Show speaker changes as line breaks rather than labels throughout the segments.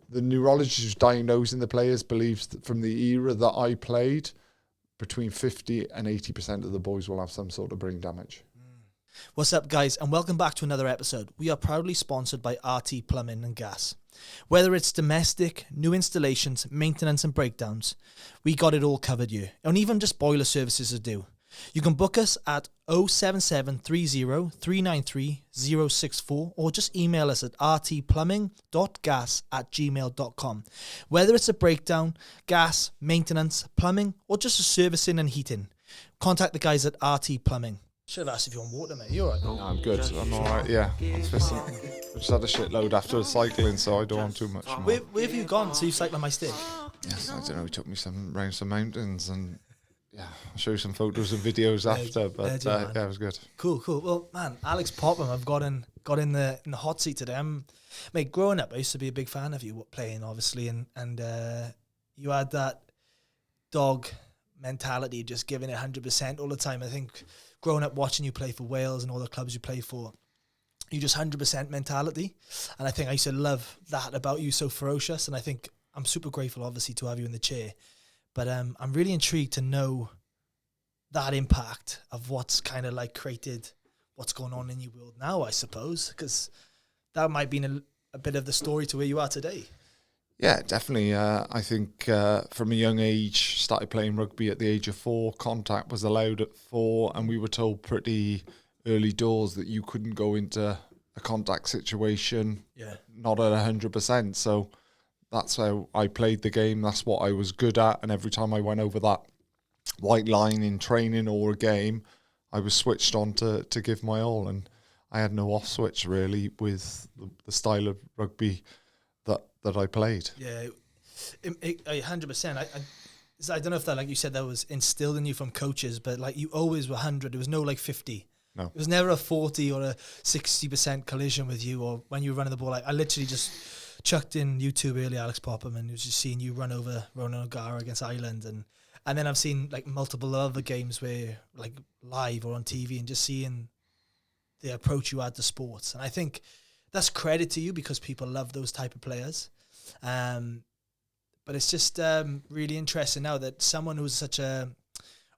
the neurologist who's diagnosing the players believes that from the era that I played, between 50 and 80% of the boys will have some sort of brain damage.
What's up, guys, and welcome back to another episode. We are proudly sponsored by rtplumbing.gas. Whether it's domestic, new installations, maintenance and breakdowns, we got it all covered here. And even just boiler services are due. You can book us at 07730 393 064 or just email us at rtplumbing.gas@gmail.com. Whether it's a breakdown, gas, maintenance, plumbing, or just a servicing and heating, contact the guys at RT Plumbing. Should have asked if you want water, mate. You all right?
No, I'm good. I'm all right, yeah. I just had a shitload after cycling, so I don't want too much more.
Where have you gone? So you cycled on my stick?
Yes, I don't know. He took me around some mountains, and yeah, I'll show you some photos and videos after, but yeah, it was good. Cool.
Well, man, Alix Popham, I've got in the hot seat today. Mate, growing up, I used to be a big fan of you playing, obviously, and you had that dog mentality, just giving it 100% all the time. I think growing up watching you play for Wales and all the clubs you play for, you just 100% mentality, and I think I used to love that about you, so ferocious. And I think I'm super grateful, obviously, to have you in the chair. But I'm really intrigued to know that impact of what's kind of like created what's going on in your world now, I suppose, because that might be a bit of the story to where you are today.
Yeah, definitely. I think from a young age, started playing rugby at the age of 4. Contact was allowed at 4, and we were told pretty early doors that you couldn't go into a contact situation, not at 100%. So that's how I played the game. That's what I was good at. And every time I went over that white line in training or a game, I was switched on to give my all. And I had no off switch, really, with the style of rugby that I played.
Yeah, 100%. I don't know if that, like you said, that was instilled in you from coaches, but like you always were 100. There was no like 50.
No.
It was never a 40 or a 60% collision with you, or when you were running the ball. I literally just chucked in YouTube early Alix Popham and was just seeing you run over Ronan O'Gara against Ireland, and then I've seen like multiple other games where like live or on TV, and just seeing the approach you had to sports. And I think that's credit to you, because people love those type of players. But it's just really interesting now that someone who's such a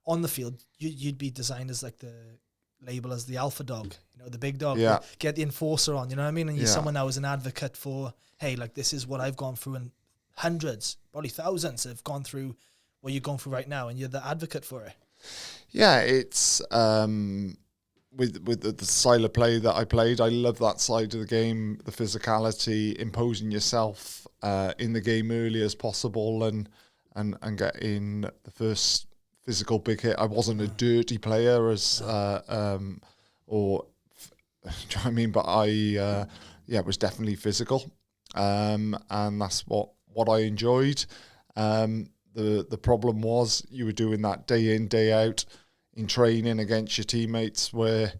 on the field, you'd be designed as like the label as the alpha dog, the big dog.
Yeah.
Get the enforcer on, you know what I mean? And you're someone now who's an advocate for, hey, like this is what I've gone through, and hundreds, probably thousands have gone through what you're going through right now, and you're the advocate for it.
Yeah, it's with the style of play that I played, I love that side of the game, the physicality, imposing yourself in the game early as possible, and getting the first physical big hit. I wasn't a dirty player as or do you know what I mean? But I was definitely physical, and that's what I enjoyed. The problem was you were doing that day in, day out in training against your teammates, where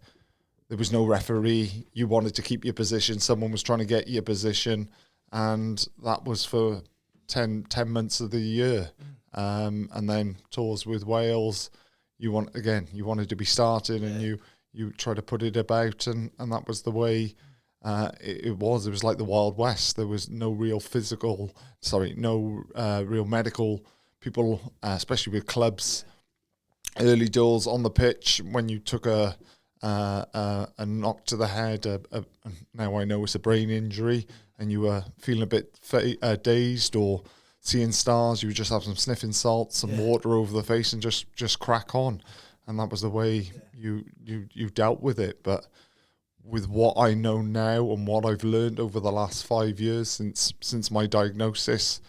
there was no referee. You wanted to keep your position. Someone was trying to get your position, and that was for 10 months of the year. And then tours with Wales, you wanted to be starting, and you try to put it about, and that was the way it was. It was like the Wild West. There was no real real medical people, especially with clubs. Early doors on the pitch, when you took a knock to the head, now I know it's a brain injury, and you were feeling a bit dazed or seeing stars, you would just have some sniffing salts, some water over the face, and just crack on. And that was the way you dealt with it. But with what I know now and what I've learned over the last 5 years since my diagnosis,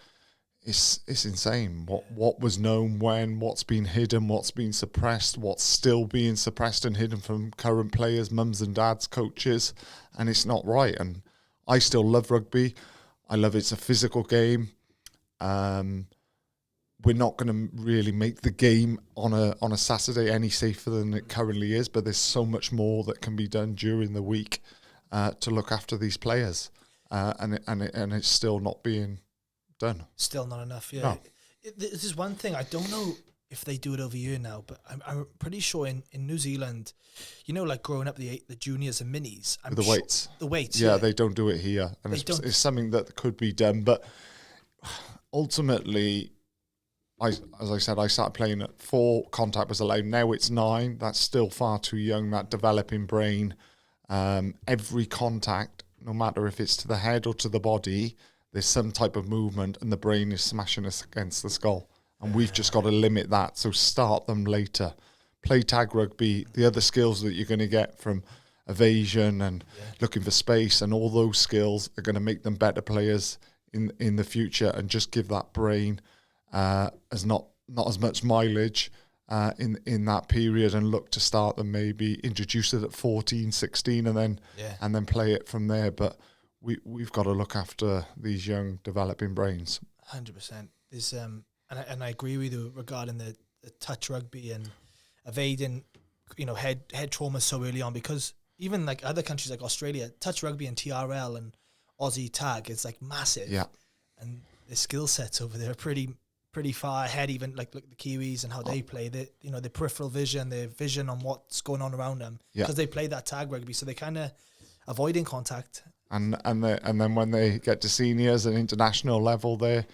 it's insane what was known when, what's been hidden, what's been suppressed, what's still being suppressed and hidden from current players, mums and dads, coaches, and it's not right. And I still love rugby. I love it's a physical game. We're not going to really make the game on a Saturday any safer than it currently is, but there's so much more that can be done during the week to look after these players, and it's still not being done.
Still not enough, yeah.
No.
This is one thing, I don't know if they do it over here now, but I'm pretty sure in New Zealand, you know, like growing up the juniors and minis,
With the weights.
The weights,
Yeah, they don't do it here. And it's something that could be done. But ultimately, as I said, I started playing at 4, contact was allowed. Now it's 9. That's still far too young, that developing brain. Every contact, no matter if it's to the head or to the body, there's some type of movement and the brain is smashing us against the skull. And we've just got to limit that. So start them later. Play tag rugby, the other skills that you're going to get from evasion and looking for space and all those skills are going to make them better players in the future, and just give that brain as not as much mileage in that period, and look to start them, maybe introduce it at 14, 16 and then play it from there. But we've got to look after these young developing brains.
100%. There's and I agree with you regarding the touch rugby and evading, you know, head trauma so early on, because even like other countries like Australia, touch rugby and TRL and Aussie tag, it's like massive.
Yeah.
And the skill sets over there are pretty far ahead. Even like look at the Kiwis and how they play. You know, the peripheral vision, their vision on what's going on around them, because they play that tag rugby, so they kind of avoiding contact. And
then when they get to seniors and international level, they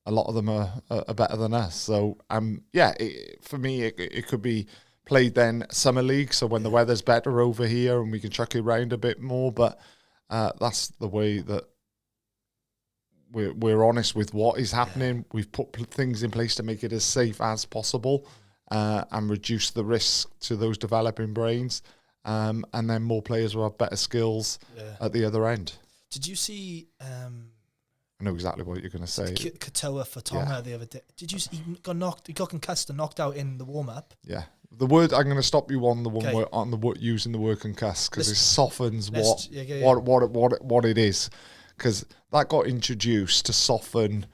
a lot of them are better than us. So for me, it could be played then summer league. So when the weather's better over here and we can chuck it around a bit more, but that's the way that we're honest with what is happening. Yeah. We've put things in place to make it as safe as possible and reduce the risk to those developing brains. And then more players will have better skills at the other end.
Did you see...
I know exactly what you're going to say.
Katoa for Tonga the other day. Did you see he got concussed and knocked out in the warm-up?
Yeah. The word, I'm going to stop you on the one word, on the word, using the word concussed, because it softens what it is. Because that got introduced to soften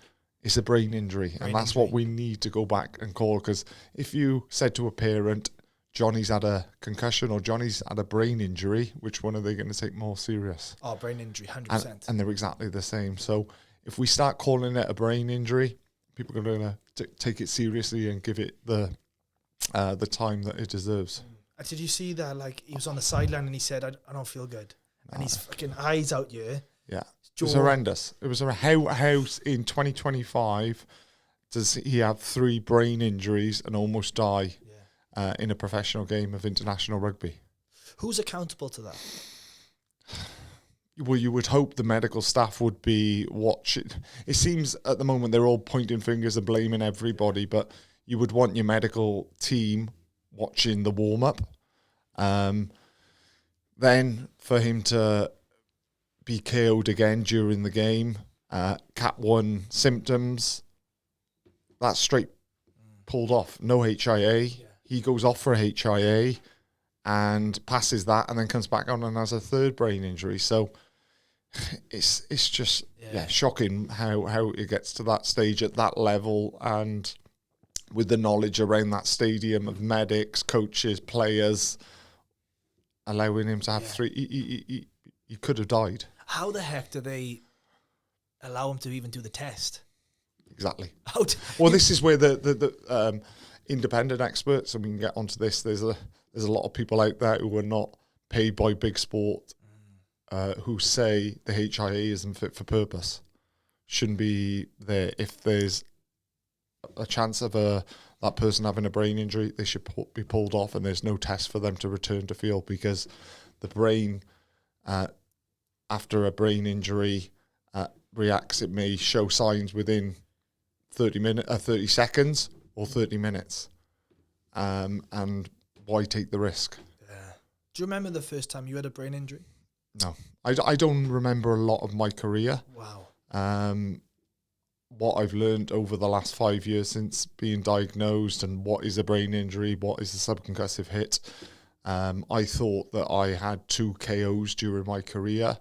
it's a brain injury, and that's what we need to go back and call. Because if you said to a parent, Johnny's had a concussion or Johnny's had a brain injury, which one are they going to take more serious?
Oh, brain injury, 100%.
And they're exactly the same. So if we start calling it a brain injury, people are going to take it seriously and give it the time that it deserves.
Did you see that? Like, he was on the sideline and he said, I don't feel good. And his fucking eyes out here.
Yeah. It was horrendous. It was how in 2025 does he have 3 brain injuries and almost die in a professional game of international rugby?
Who's accountable to that?
Well, you would hope the medical staff would be watching. It seems at the moment they're all pointing fingers and blaming everybody, but you would want your medical team watching the warm-up. Then for him to be KO'd again during the game, Cat 1 symptoms, that's straight pulled off. No HIA. Yeah. He goes off for a HIA and passes that, and then comes back on and has a 3rd brain injury. So it's just shocking how it gets to that stage at that level, and with the knowledge around that stadium of medics, coaches, players, allowing him to have 3. He could have died.
How the heck do they allow him to even do the test?
Exactly. Well, this is where the independent experts, and we can get onto this. There's a lot of people out there who are not paid by big sport who say the HIA isn't fit for purpose, shouldn't be there. If there's a chance of that person having a brain injury, they should be pulled off, and there's no test for them to return to field, because the brain, after a brain injury, reacts. It may show signs within 30 seconds or 30 minutes. And why take the risk?
Yeah. Do you remember the first time you had a brain injury?
No. I don't remember a lot of my career.
Wow.
What I've learned over the last 5 years since being diagnosed, and what is a brain injury, what is a subconcussive hit. I thought that I had 2 KOs during my career,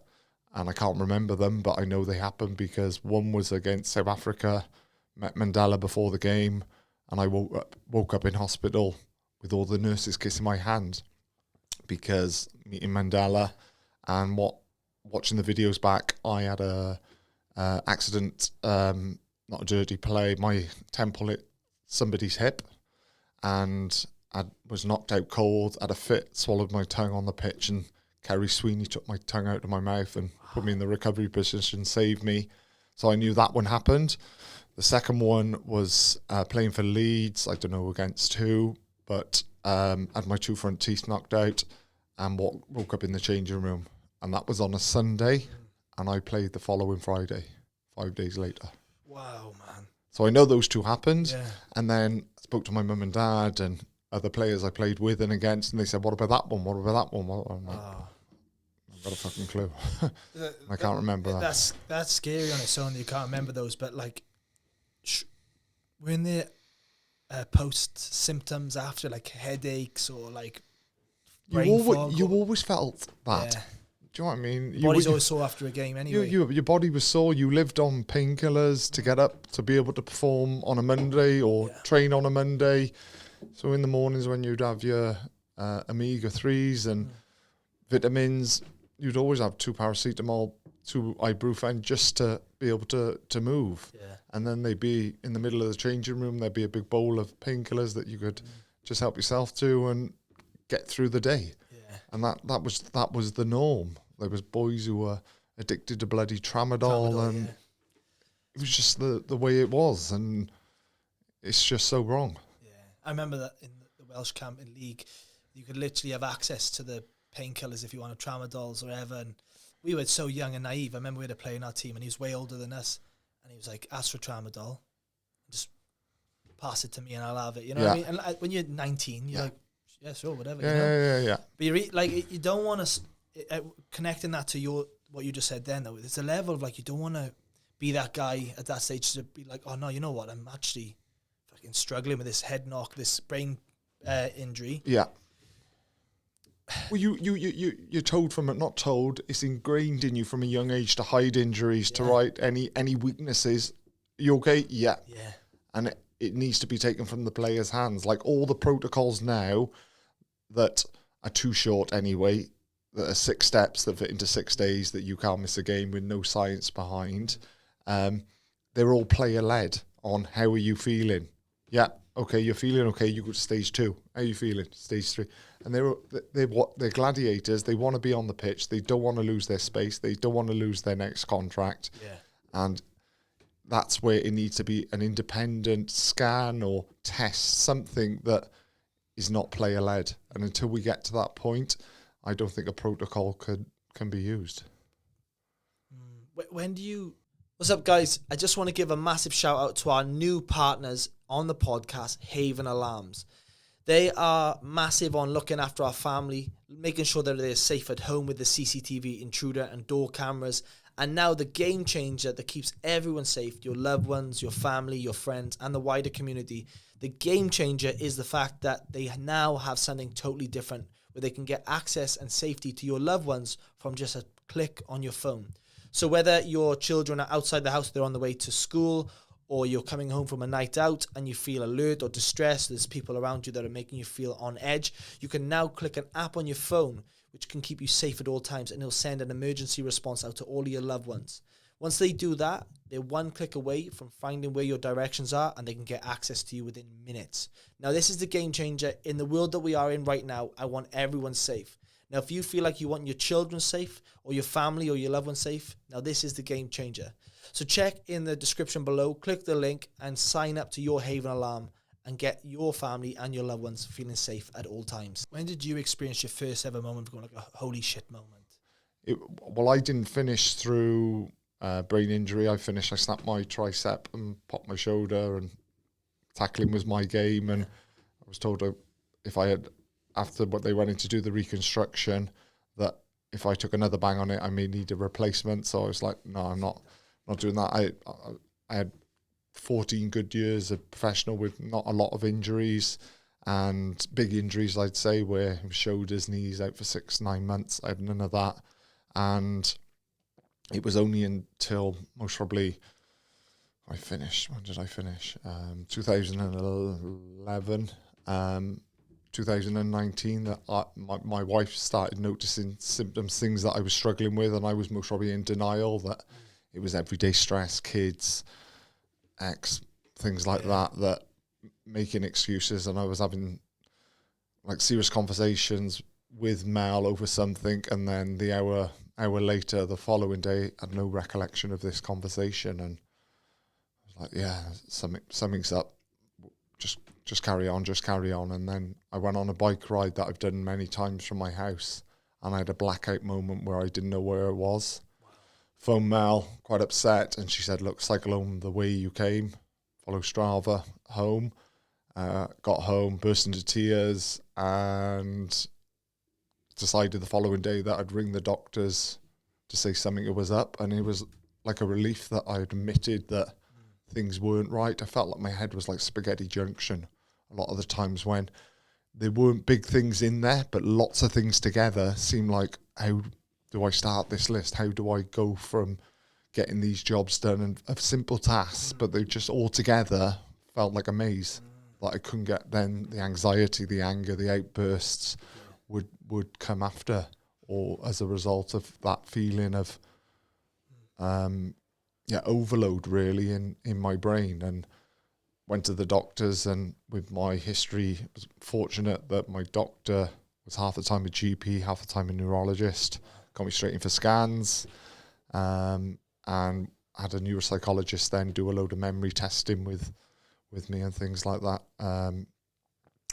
and I can't remember them, but I know they happened, because one was against South Africa, met Mandela before the game, and I woke up in hospital with all the nurses kissing my hand, because meeting Mandela and watching the videos back, I had a accident, not a dirty play. My temple hit somebody's hip, and I was knocked out cold, had a fit, swallowed my tongue on the pitch, and Kerry Sweeney took my tongue out of my mouth and put me in the recovery position, saved me. So I knew that one happened. The second one was playing for Leeds. I don't know against who, but had my 2 front teeth knocked out and woke up in the changing room. And that was on a Sunday, and I played the following Friday, 5 days later.
Wow, man.
So I know those 2 happened.
Yeah.
And then I spoke to my mum and dad and other players I played with and against, and they said, what about that one? What about that one? I'm like, I've got a fucking clue. I can't remember that.
That's scary on its own that you can't remember those, but like, we're in the post symptoms after, like headaches or like brain fog.
You always felt that.
Yeah.
Do you know what I mean?
Your body's always sore after a game anyway.
Your body was sore. You lived on painkillers to get up to be able to perform on a Monday or train on a Monday. So in the mornings when you'd have your omega-3s and vitamins, you'd always have 2 paracetamol, 2 ibuprofen just to be able to move. Yeah. And then they'd be in the middle of the changing room, there'd be a big bowl of painkillers that you could just help yourself to and get through the day. Yeah. And that was the norm. There was boys who were addicted to bloody tramadol and it was just the way it was, and it's just so wrong. Yeah.
I remember that in the Welsh camp in league, you could literally have access to the painkillers if you wanted tramadols or whatever, and we were so young and naive. I remember we had a player in our team and he was way older than us, and he was like, ask for tramadol, just pass it to me and I'll have it, you know what I mean? And when you're 19 you're like, yeah, sure, whatever.
Yeah.
But you don't want to connecting that to what you just said then, though. There's a level of like, you don't want to be that guy at that stage to be like, oh no, you know what, I'm actually fucking struggling with this head knock, this brain injury.
Yeah. Well, you're told from it, not told. It's ingrained in you from a young age to hide injuries, to write any weaknesses. You okay? Yeah. Yeah. And it needs to be taken from the player's hands. Like all the protocols now that are too short anyway, that are 6 steps that fit into 6 days that you can't miss a game with no science behind. They're all player led on how are you feeling? Yeah. Okay, you're feeling okay. You go to stage 2. How are you feeling? Stage 3. And they're gladiators. They want to be on the pitch. They don't want to lose their space. They don't want to lose their next contract. Yeah. And that's where it needs to be an independent scan or test, something that is not player led. And until we get to that point, I don't think a protocol can be used.
When do you... What's up, guys? I just want to give a massive shout out to our new partners on the podcast, Haven Alarms. They are massive on looking after our family, making sure that they're safe at home with the CCTV intruder and door cameras. And now the game changer that keeps everyone safe, your loved ones, your family, your friends, and the wider community. The game changer is the fact that they now have something totally different, where they can get access and safety to your loved ones from just a click on your phone. So whether your children are outside the house, they're on the way to school, or you're coming home from a night out and you feel alert or distressed, there's people around you that are making you feel on edge, you can now click an app on your phone which can keep you safe at all times, and it'll send an emergency response out to all of your loved ones. Once they do that, they're one click away from finding where your directions are, and they can get access to you within minutes. Now, this is the game changer. In the world that we are in right now, I want everyone safe. Now, if you feel like you want your children safe, or your family or your loved ones safe, now this is the game changer. So check in the description below, click the link, and sign up to your Haven Alarm and get your family and your loved ones feeling safe at all times. When did you experience your first ever moment of going like a holy shit moment?
Well, I didn't finish through brain injury. I snapped my tricep and popped my shoulder, and tackling was my game. And I was told if I had, after what they went in to do the reconstruction, that if I took another bang on it, I may need a replacement. So I was like, no, I'm not doing that. I had 14 good years of professional with not a lot of injuries, and big injuries, I'd say, where shoulders, knees out for 6-9 months. I had none of that. And it was only until most probably I finished. When did I finish? 2011, 2019, that my wife started noticing symptoms, things that I was struggling with, and I was most probably in denial that it was everyday stress, kids, ex, things like that making excuses, and I was having like serious conversations with Mel over something, and then the hour later, the following day, I had no recollection of this conversation, and I was like, yeah, something's up. Just carry on, and then I went on a bike ride that I've done many times from my house, and I had a blackout moment where I didn't know where I was. Wow. Phoned Mel, quite upset, and she said, look, cycle home the way you came, follow Strava home. Got home, burst into tears, and decided the following day that I'd ring the doctors to say something was up, and it was like a relief that I admitted that things weren't right. I felt like my head was like spaghetti junction a lot of the times when there weren't big things in there, but lots of things together seemed like, how do I start this list? How do I go from getting these jobs done and of simple tasks, but they just all together felt like a maze that I couldn't get. Then the anxiety, the anger, the outbursts would come after, or as a result of that feeling of overload really in my brain. And went to the doctors, and with my history, I was fortunate that my doctor was half the time a GP, half the time a neurologist, got me straight in for scans, and had a neuropsychologist then do a load of memory testing with me and things like that.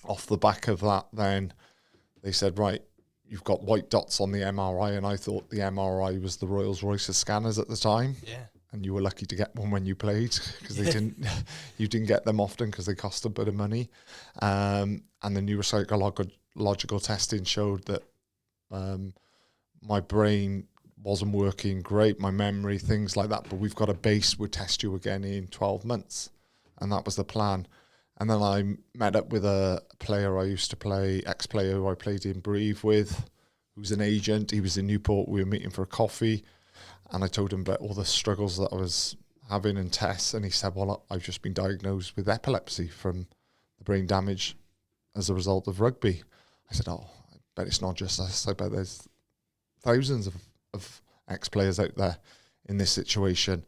Off the back of that, then they said, right, you've got white dots on the MRI, and I thought the MRI was the Rolls-Royce of scanners at the time. Yeah. And you were lucky to get one when you played, because you didn't get them often because they cost a bit of money. And the neuropsychological testing showed that my brain wasn't working great, my memory, things like that. But we've got a base, we'll test you again in 12 months. And that was the plan. And then I met up with a player I used to play, ex-player who I played in Brive with, who's an agent. He was in Newport. We were meeting for a coffee. And I told him about all the struggles that I was having and tests. And he said, well, I've just been diagnosed with epilepsy from the brain damage as a result of rugby. I said, oh, I bet it's not just us. I bet there's thousands of ex-players out there in this situation.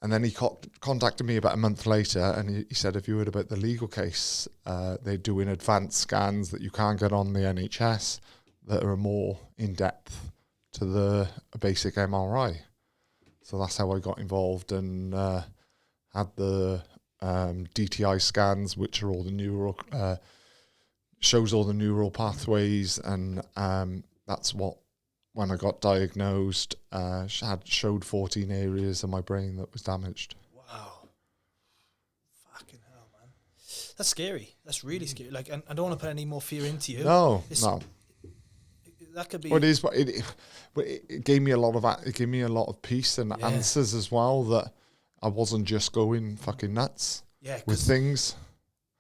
And then he contacted me about a month later, and he said, have you heard about the legal case? They're doing advanced scans that you can't get on the NHS that are more in-depth to the basic MRI. So that's how I got involved, and had the DTI scans, which are all the neural, shows all the neural pathways, and that's what, when I got diagnosed, showed 14 areas of my brain that was damaged.
Wow. Fucking hell, man. That's scary. That's really scary. Like, and I don't want to put any more fear into you.
No.
That could be.
Well, it is, but it gave me a lot of peace and answers as well, that I wasn't just going fucking nuts with things.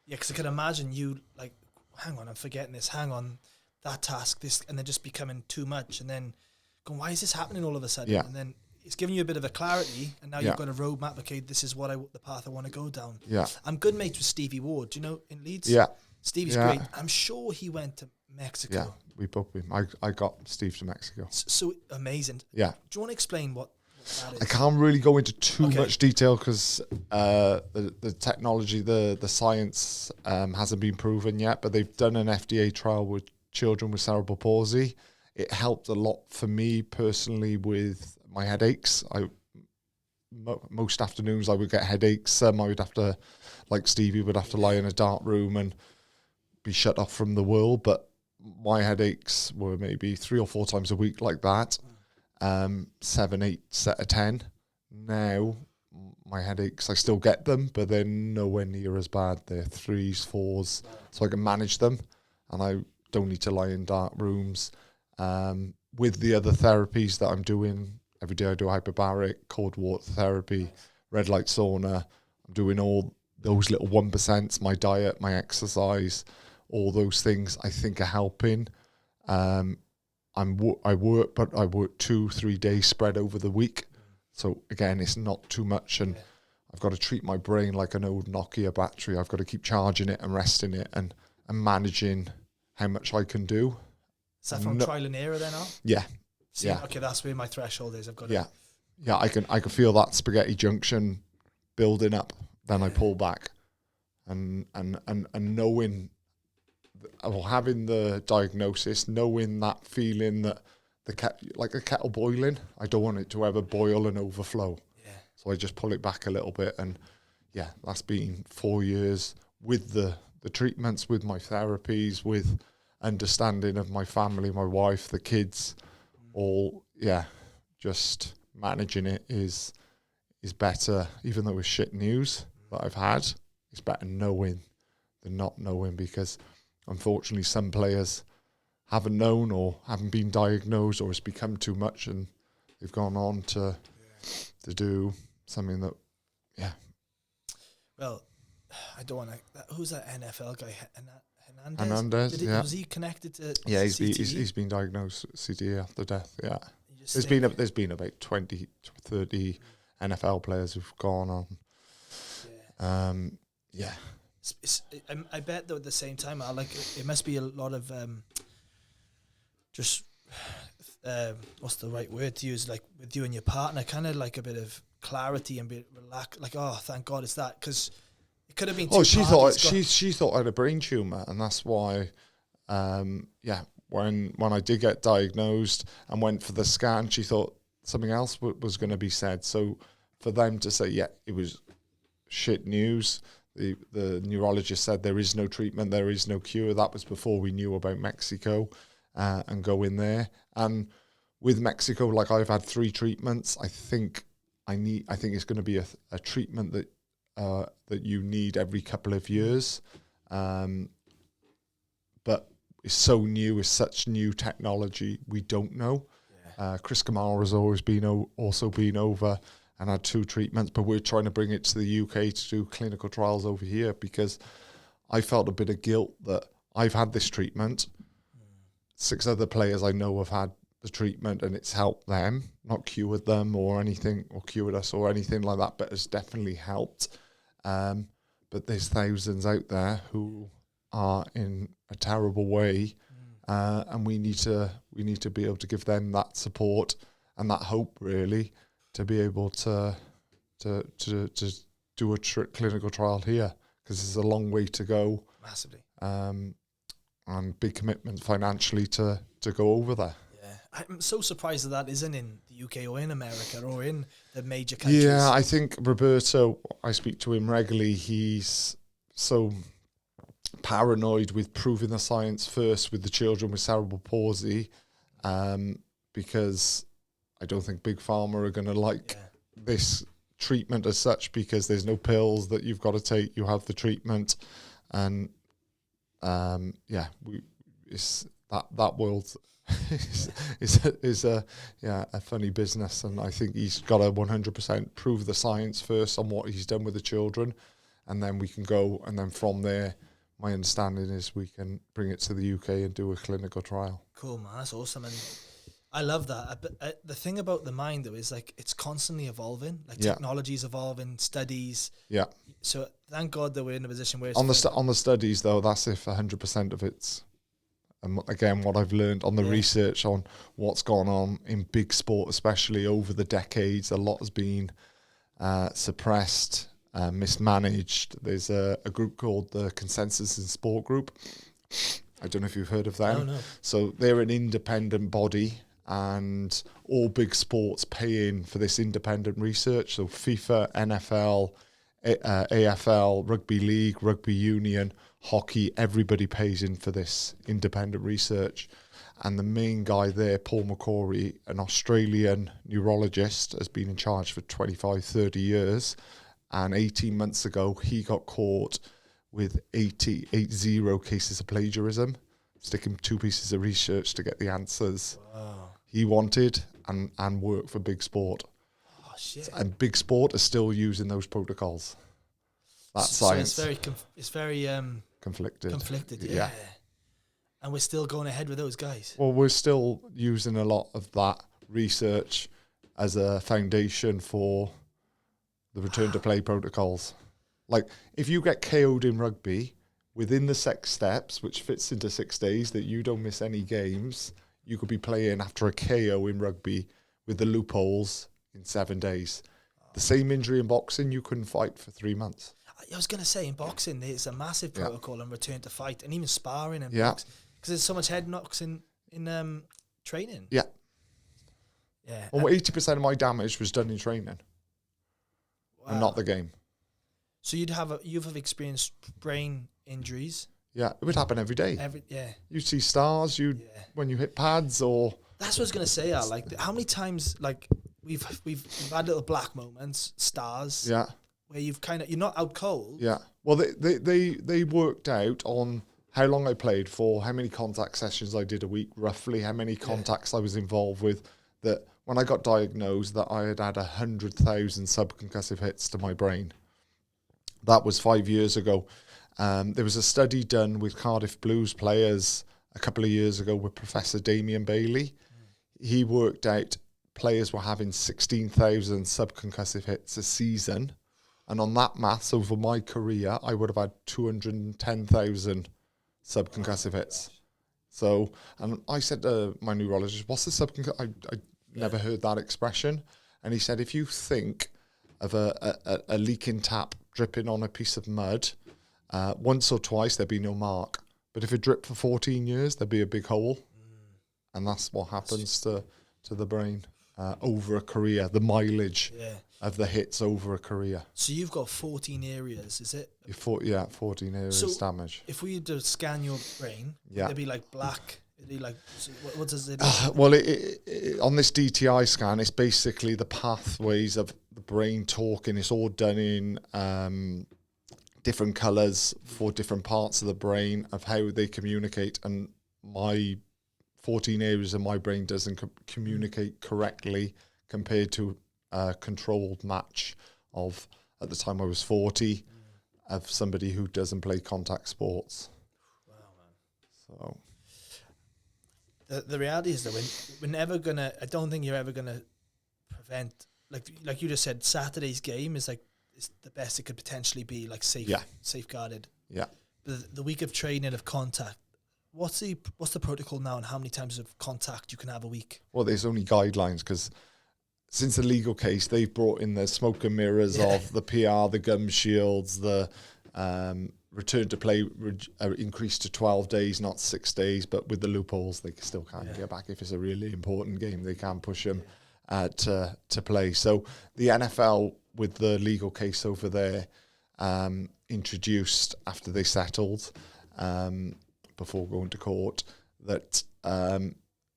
Yeah, because I can imagine you like, hang on, I'm forgetting this. Hang on, that task, this, and then just becoming too much, and then going, why is this happening all of a sudden? Yeah. And then it's giving you a bit of a clarity, and now you've got a roadmap. Okay, this is the path I want to go down. Yeah, I'm good mates with Stevie Ward. Do you know, in Leeds? Yeah, Stevie's great. I'm sure he went to Mexico.
Yeah, we both. I got Steve to Mexico.
So amazing. Yeah. Do you want to explain what that is? I
can't really go into too much detail because the technology, the science hasn't been proven yet. But they've done an FDA trial with children with cerebral palsy. It helped a lot for me personally with my headaches. Most afternoons I would get headaches. I would have to, like Stevie, would have to lie in a dark room and be shut off from the world. But my headaches were maybe 3 or 4 times a week like that. 7, 8 set of 10. Now my headaches, I still get them, but they're nowhere near as bad. They're 3s, 4s, so I can manage them, and I don't need to lie in dark rooms. With the other therapies that I'm doing every day, I do hyperbaric, cold water therapy, red light sauna. I'm doing all those little 1%, my diet, my exercise, all those things I think are helping. I work 2-3 days spread over the week. So again, it's not too much, and I've got to treat my brain like an old Nokia battery. I've got to keep charging it and resting it and managing how much I can do.
Is that from trial and error then?
Yeah.
See, yeah. Okay, that's where my threshold is. I've got
Yeah. I can feel that spaghetti junction building up. Then I pull back, and knowing or having the diagnosis, knowing that feeling that like a kettle boiling, I don't want it to ever boil and overflow.
Yeah.
So I just pull it back a little bit, and yeah, that's been 4 years with the treatments, with my therapies, with understanding of my family, my wife, the kids, all, yeah, just managing it is better, even though it's shit news that I've had. It's better knowing than not knowing, because unfortunately some players haven't known or haven't been diagnosed, or it's become too much and they've gone on to do something that, yeah.
Well, I don't want to. Who's that NFL guy?
Hernandez, yeah.
Was he connected to?
Yeah,
CTE?
he's been diagnosed with CTE after death. Yeah,
There's
been about 20, 30 NFL players who've gone on. Yeah.
I bet though at the same time, it must be a lot of just what's the right word to use? Like with you and your partner, kind of like a bit of clarity and be relaxed. Like, oh, thank God it's that, because it could have been.
Oh, she thought I had a brain tumor, and that's why. When I did get diagnosed and went for the scan, she thought something else was going to be said. So for them to say, yeah, it was shit news. The neurologist said there is no treatment, there is no cure. That was before we knew about Mexico and go in there. And with Mexico, like, I've had 3 treatments. I think it's going to be a treatment that you need every couple of years. But it's so new, it's such new technology, we don't know. Yeah. Chris Kamara has always also been over and had 2 treatments, but we're trying to bring it to the UK to do clinical trials over here, because I felt a bit of guilt that I've had this treatment. 6 other players I know have had the treatment and it's helped them, not cured them or anything, or cured us or anything like that, but has definitely helped. But there's thousands out there who are in a terrible way, and we need to be able to give them that support and that hope, really, to be able to do a clinical trial here, because there's a long way to go,
massively,
and big commitment financially to go over there.
Yeah, I'm so surprised that isn't in the UK or in America or in the major countries.
Yeah, I think Roberto, I speak to him regularly. He's so paranoid with proving the science first with the children with cerebral palsy, because I don't think Big Pharma are going to like this treatment as such, because there's no pills that you've got to take. You have the treatment, and it's that world is a funny business, and I think he's got to 100% prove the science first on what he's done with the children, and then we can go, and then from there, my understanding is we can bring it to the UK and do a clinical trial.
Cool, man. That's awesome. And I love that. But the thing about the mind, though, is like it's constantly evolving. Like technology is evolving, studies.
Yeah.
So thank God that we're in a position where it's
on the studies, though, that's if 100% of it's, again, what I've learned on the research on what's gone on in big sport, especially over the decades. A lot has been suppressed, mismanaged. There's a group called the Consensus in Sport Group. I don't know if you've heard of them.
No.
So they're an independent body, and all big sports pay in for this independent research. So FIFA, NFL, AFL, Rugby League, Rugby Union, hockey, everybody pays in for this independent research. And the main guy there, Paul McCrory, an Australian neurologist, has been in charge for 25, 30 years. And 18 months ago, he got caught with 80 cases of plagiarism, sticking 2 pieces of research to get the answers he wanted, and work for big sport.
Oh, shit.
And big sport is still using those protocols. That science.
So it's very
conflicted.
Yeah. And we're still going ahead with those guys.
Well, we're still using a lot of that research as a foundation for the return to play protocols. Like, if you get KO'd in rugby, within the 6 steps, which fits into 6 days, that you don't miss any games, you could be playing after a KO in rugby with the loopholes in 7 days. The same injury in boxing, you couldn't fight for 3 months.
I was gonna say in boxing, there's a massive protocol on return to fight, and even sparring and
Yeah.
box, because there's so much head knocks in training.
Yeah.
Yeah.
Well, 80% of my damage was done in training, and not the game.
So you've experienced brain injuries.
Yeah, it would happen every day. You see stars. When you hit pads or.
That's what I was gonna say. Al, like, how many times like we've had little black moments, stars.
Yeah.
Where you're not out cold.
Yeah. Well, they worked out on how long I played for, how many contact sessions I did a week, roughly how many contacts I was involved with. That when I got diagnosed, that I had 100,000 subconcussive hits to my brain. That was 5 years ago. There was a study done with Cardiff Blues players a couple of years ago with Professor Damien Bailey. He worked out players were having 16,000 subconcussive hits a season. And on that maths, over my career, I would have had 210,000 subconcussive hits. So, and I said to my neurologist, what's the subconcussive? I never heard that expression. And he said, if you think of a leaking tap dripping on a piece of mud, once or twice, there'd be no mark. But if it dripped for 14 years, there'd be a big hole. And that's what happens to the brain over a career, the mileage of the hits over a career.
So you've got 14 areas, is it?
14 areas damage.
If we were to scan your brain, it'd be like black. It'd be like, so what does it?
Well, on this DTI scan, it's basically the pathways of the brain talking. It's all done in different colours for different parts of the brain of how they communicate. And my 14 areas of my brain doesn't communicate correctly compared to a controlled match of, at the time I was 40, of somebody who doesn't play contact sports. Wow, man. So
the reality is that we're never gonna. I don't think you're ever gonna prevent, like you just said, Saturday's game is the best it could potentially be, like safeguarded.
Yeah.
But the week of training of contact. What's the protocol now, and how many times of contact you can have a week?
Well, there's only guidelines, because since the legal case, they've brought in the smoke and mirrors of the PR, the gum shields, the return to play increased to 12 days, not 6 days, but with the loopholes, they still can't get back. If it's a really important game, they can push them to play. So the NFL, with the legal case over there, introduced, after they settled, before going to court, that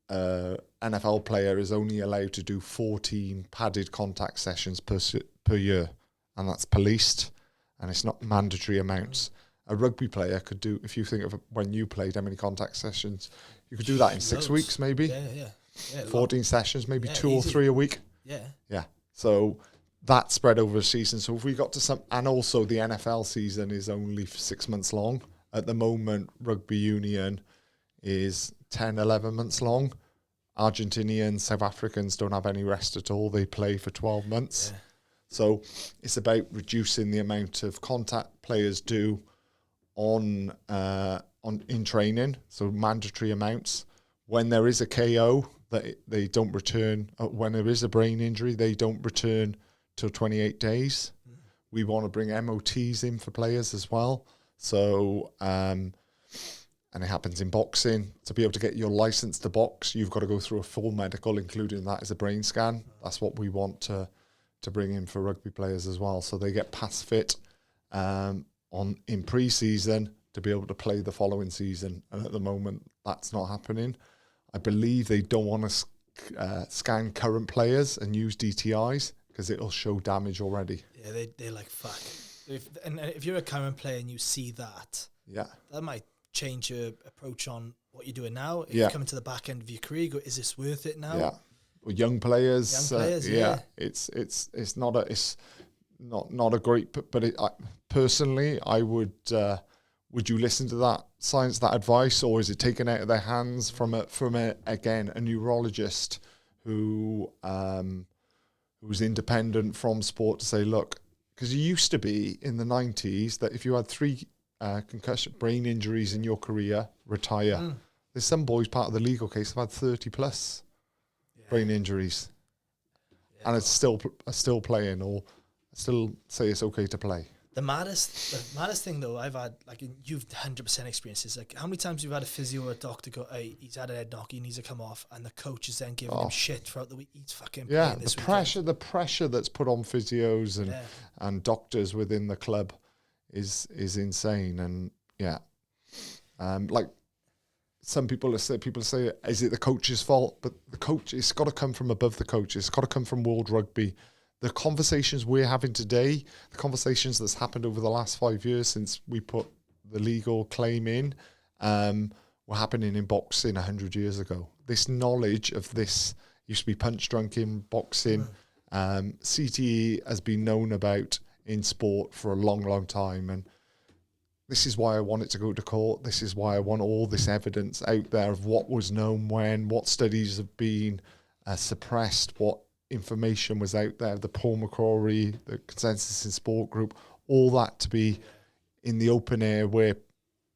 NFL player is only allowed to do 14 padded contact sessions per year, and that's policed, and it's not mandatory amounts. A rugby player could do, if you think of when you played, how many contact sessions, you could do that in 6 weeks, maybe.
Yeah,
14 sessions, maybe 2 or 3 a week.
Yeah.
So that spread over a season. So if we got to some, and also the NFL season is only 6 months long. At the moment, rugby union is 10, 11 months long. Argentinians, South Africans don't have any rest at all. They play for 12 months. Yeah. So it's about reducing the amount of contact players do in training. So mandatory amounts. When there is a KO, they don't return. When there is a brain injury, they don't return till 28 days. We want to bring MOTs in for players as well. So, and it happens in boxing. To be able to get your license to box, you've got to go through a full medical, including that as a brain scan. That's what we want to bring in for rugby players as well. So they get pass fit in pre-season to be able to play the following season. And at the moment, that's not happening. I believe they don't want to scan current players and use DTIs because it'll show damage already.
Yeah, they're like, fuck. If you're a current player and you see that, that might change your approach on what you're doing now. If you're coming to the back end of your career, you go, is this worth it now?
Yeah, well, young players. It's not a great. But personally, I would. Would you listen to that science, that advice, or is it taken out of their hands from a neurologist who's independent from sport to say, look. Because it used to be in the 90s that if you had 3 concussion brain injuries in your career, retire. There's some boys part of the legal case have had 30 plus brain injuries, and it's still playing, or still say it's okay to play.
The maddest thing though I've had, like, you've 100% experiences. Like, how many times you've had a physio or a doctor go, "Hey, he's had a head knock, he needs to come off," and the coach is then giving him shit throughout the week. He's fucking playing this weekend.
The pressure that's put on physios and doctors within the club is insane. And like some people say, is it the coach's fault? But the coach, it's got to come from above the coach. It's got to come from World Rugby. The conversations we're having today, the conversations that's happened over the last 5 years since we put the legal claim in, were happening in boxing 100 years ago. This knowledge of this used to be punch drunk in boxing. CTE has been known about in sport for a long, long time. And this is why I want it to go to court. This is why I want all this evidence out there of what was known when, what studies have been suppressed, what information was out there, the Paul McCrory, the Consensus in Sport group, all that to be in the open air, where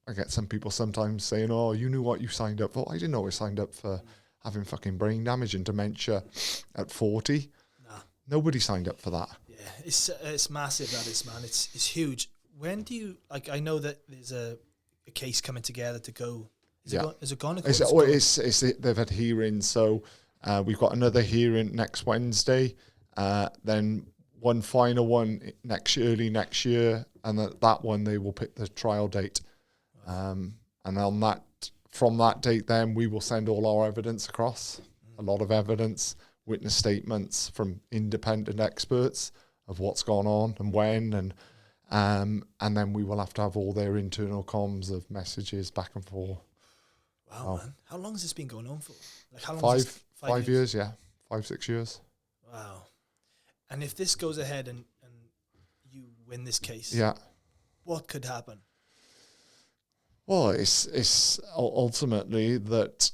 I get some people sometimes saying, "Oh, you knew what you signed up for." I didn't know I signed up for having fucking brain damage and dementia at 40. Nah. Nobody signed up for that.
Yeah, it's massive, that is, man. It's huge. When do you, like, I know that there's a case coming together to go. Is it gone?
They've had hearings, so we've got another hearing next Wednesday, then one final one early next year, and that one they will pick the trial date. And from that date, then we will send all our evidence across, a lot of evidence, witness statements from independent experts of what's gone on and when, and then we will have to have all their internal comms of messages back and forth.
Wow, man. How long has this been going on for? Like, how long?
5 years, 5-6 years.
Wow. And if this goes ahead and you win this case, what could happen?
Well, it's ultimately that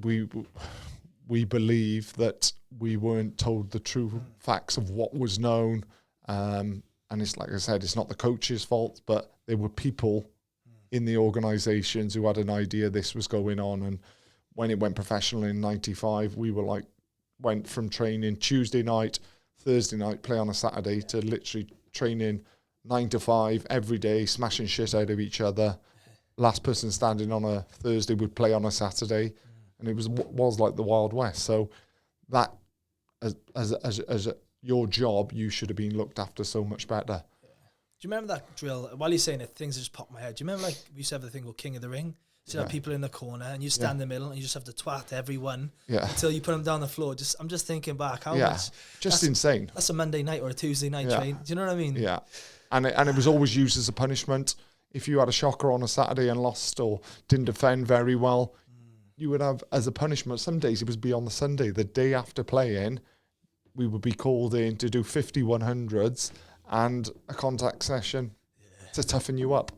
we believe that we weren't told the true facts of what was known, and it's, like I said, it's not the coach's fault, but there were people in the organisations who had an idea this was going on. And when it went professional in 95, we went from training Tuesday night, Thursday night, play on a Saturday, to literally training 9 to 5 every day, smashing shit out of each other. Last person standing on a Thursday would play on a Saturday, and it was like the Wild West. So that, as your job, you should have been looked after so much better.
Do you remember that drill? While you're saying it, things just popped in my head. Do you remember, like, we used to have the thing called King of the Ring? So you have people in the corner, and you stand in the middle, and you just have to twat everyone until you put them down the floor. I'm just thinking back, how much? Just
insane.
That's a Monday night or a Tuesday night train. Do you know what I mean?
Yeah, and it was always used as a punishment. If you had a shocker on a Saturday and lost or didn't defend very well, you would have, as a punishment, some days it would be on the Sunday, the day after playing, we would be called in to do 50-100s and a contact session to toughen you up.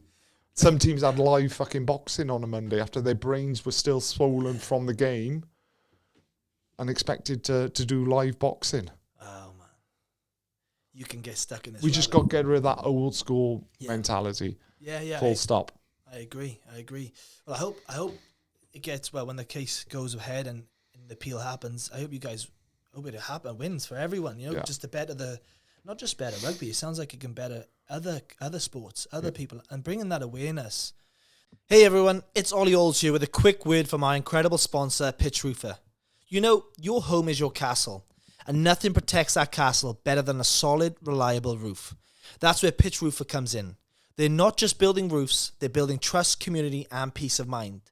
Some teams had live fucking boxing on a Monday after their brains were still swollen from the game and expected to do live boxing.
Oh, man. You can get stuck in this.
We just got to get rid of that old school mentality.
Yeah.
Full stop.
I agree. Well, I hope it gets, well, when the case goes ahead and the appeal happens, I hope you guys wins for everyone, just to better not just better rugby. It sounds like it can better other sports, other people, and bringing that awareness. Hey everyone, it's Ollie Olds here with a quick word from our incredible sponsor, Pitch Roofer. Your home is your castle, and nothing protects that castle better than a solid, reliable roof. That's where Pitch Roofer comes in. They're not just building roofs, they're building trust, community, and peace of mind.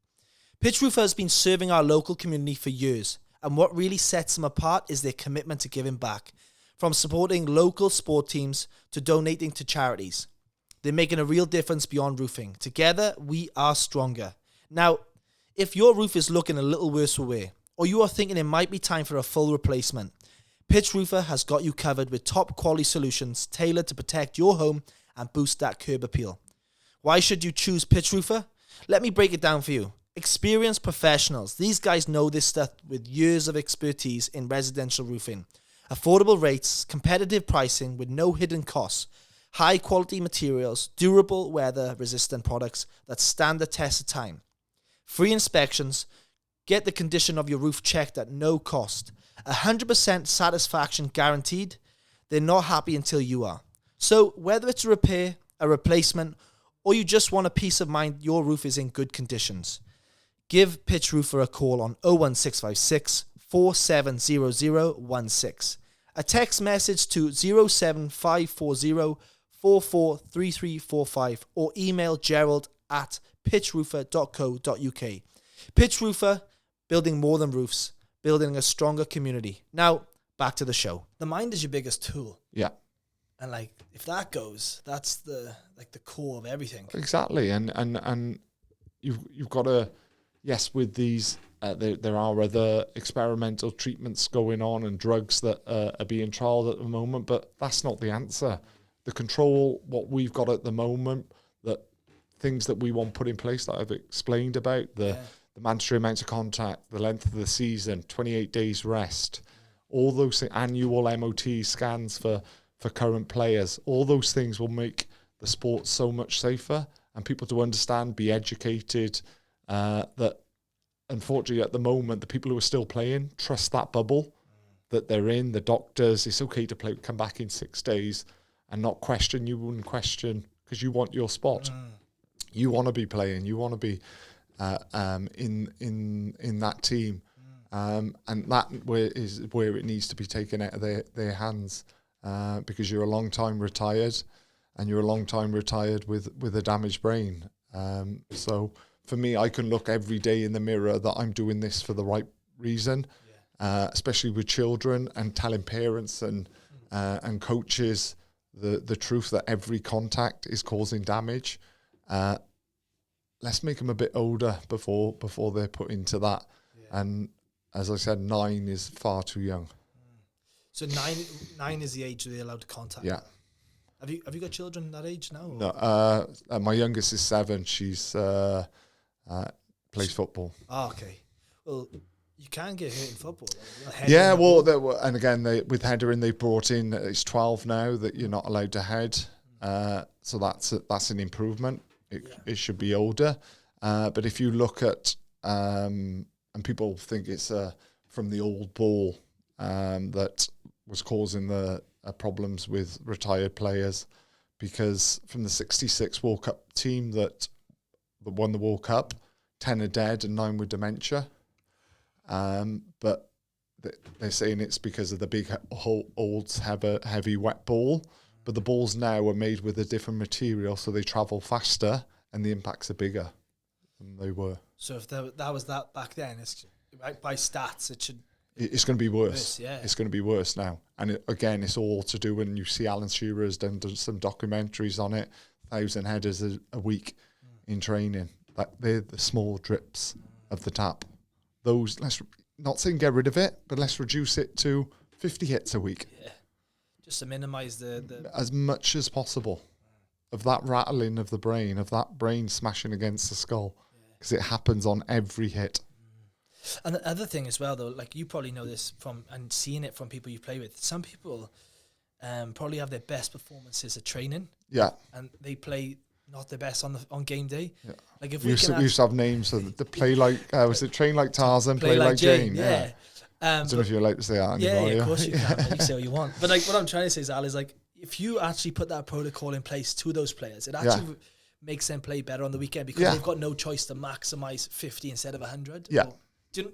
Pitch Roofer has been serving our local community for years, and what really sets them apart is their commitment to giving back. From supporting local sport teams to donating to charities. They're making a real difference beyond roofing. Together, we are stronger. Now, if your roof is looking a little worse for wear, or you are thinking it might be time for a full replacement, Pitch Roofer has got you covered with top quality solutions tailored to protect your home and boost that curb appeal. Why should you choose Pitch Roofer? Let me break it down for you. Experienced professionals. These guys know this stuff with years of expertise in residential roofing. Affordable rates, competitive pricing with no hidden costs, high quality materials, durable weather-resistant products that stand the test of time. Free inspections, get the condition of your roof checked at no cost. 100% satisfaction guaranteed. They're not happy until you are. So whether it's a repair, a replacement, or you just want a peace of mind your roof is in good conditions, give Pitch Roofer a call on 01656 470016. A text message to 07540 443345 or email gerald@pitchroofer.co.uk. Pitch Roofer, building more than roofs, building a stronger community. Now, back to the show. The mind is your biggest tool.
Yeah.
And like, if that goes, that's the core of everything.
Exactly. And you've got to, yes, with these, there are other experimental treatments going on and drugs that are being trialed at the moment, but that's not the answer. The control, what we've got at the moment, that things that we want put in place that I've explained about, the mandatory amounts of contact, the length of the season, 28 days rest, all those things, annual MOT scans for current players, all those things will make the sport so much safer and people to understand, be educated, that unfortunately at the moment, the people who are still playing trust that bubble that they're in, the doctors, it's okay to play, come back in 6 days and not question. You wouldn't question because you want your spot. You want to be playing. You want to be in that team. And that is where it needs to be taken out of their hands because you're a long time retired and you're a long time retired with a damaged brain. So for me, I can look every day in the mirror that I'm doing this for the right reason, especially with children, and telling parents and coaches the truth that every contact is causing damage. Let's make them a bit older before they're put into that. And as I said, 9 is far too young.
So nine is the age they're allowed to contact.
Yeah.
Have you got children that age now?
No, my youngest is 7. She's plays football.
Oh, okay. Well, you can get hurt in football.
Yeah, well, and again, with headering, they brought in, it's 12 now that you're not allowed to head. So that's an improvement. It should be older. But if you look at, and people think it's from the old ball that was causing the problems with retired players, because from the 66 World Cup team that won the World Cup, 10 are dead and 9 with dementia. But they're saying it's because of the big old heavy wet ball. But the balls now are made with a different material, so they travel faster and the impacts are bigger than they were.
So if that was that back then, it's by stats,
it's going to be worse.
Yeah.
It's going to be worse now. And again, it's all to do when you see Alan Shearer has done some documentaries on it, 1,000 headers a week in training. They're the small drips of the tap. Those, let's not saying get rid of it, but let's reduce it to 50 hits a week.
Yeah. Just to minimise the
as much as possible of that rattling of the brain, of that brain smashing against the skull, because it happens on every hit.
And the other thing as well, though, like you probably know this from and seeing it from people you play with. Some people probably have their best performances at training.
Yeah,
and they play not the best on game day. Yeah. Like if
we used to have names of the play like was it train like Tarzan, play like Jane. Yeah. I don't know if you're allowed to say that anymore.
Yeah, of course you can. You can say what you want. But like what I'm trying to say, Al, is like if you actually put that protocol in place to those players, it actually makes them play better on the weekend because they've got no choice to maximise 50 instead of 100.
Yeah.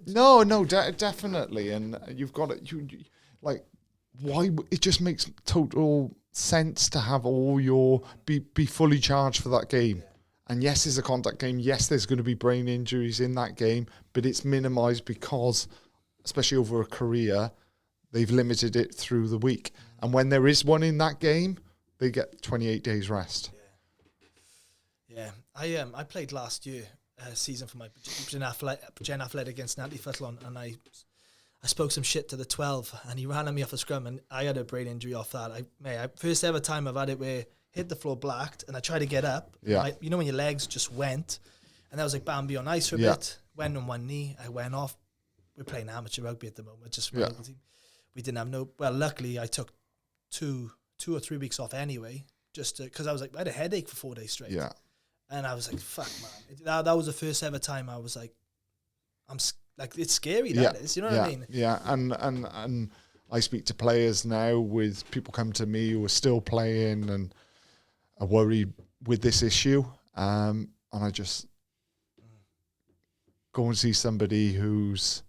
No, definitely. And you've got it. You like why it just makes total sense to have all your be fully charged for that game. Yeah. And yes, it's a contact game. Yes, there's going to be brain injuries in that game, but it's minimised because, especially over a career, they've limited it through the week. And when there is one in that game, they get 28 days rest.
Yeah. I played last year season for my Gen Athletic against Natalie Footlon, and I spoke some shit to the 12, and he ran at me off a scrum, and I had a brain injury off that. First ever time I've had it where hit the floor blacked, and I tried to get up. Yeah. You know when your legs just went, and I was like Bambi on ice for a bit. Went on one knee, I went off. We're playing amateur rugby at the moment, just for team. We didn't have luckily I took two or 3 weeks off anyway, just because I was like, I had a headache for 4 days straight. Yeah. And I was like, fuck, man. That was the first ever time I was like, it's scary, that is. You know what I mean?
Yeah, and I speak to players now with people come to me who are still playing and are worried with this issue. And I just go and see somebody who's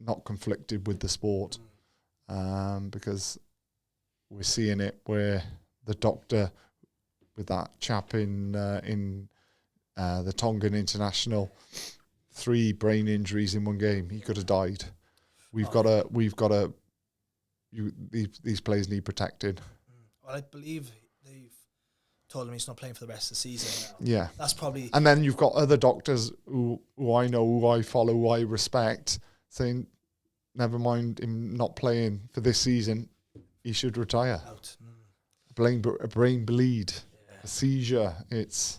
not conflicted with the sport, because we're seeing it where the doctor with that chap in the Tongan International, 3 brain injuries in one game. He could have died. These players need protecting.
Well, I believe they've told him he's not playing for the rest of the season now.
Yeah.
That's probably...
And then you've got other doctors who I know, who I follow, who I respect, saying, never mind him not playing for this season, he should retire.
Out.
A brain bleed, a seizure. It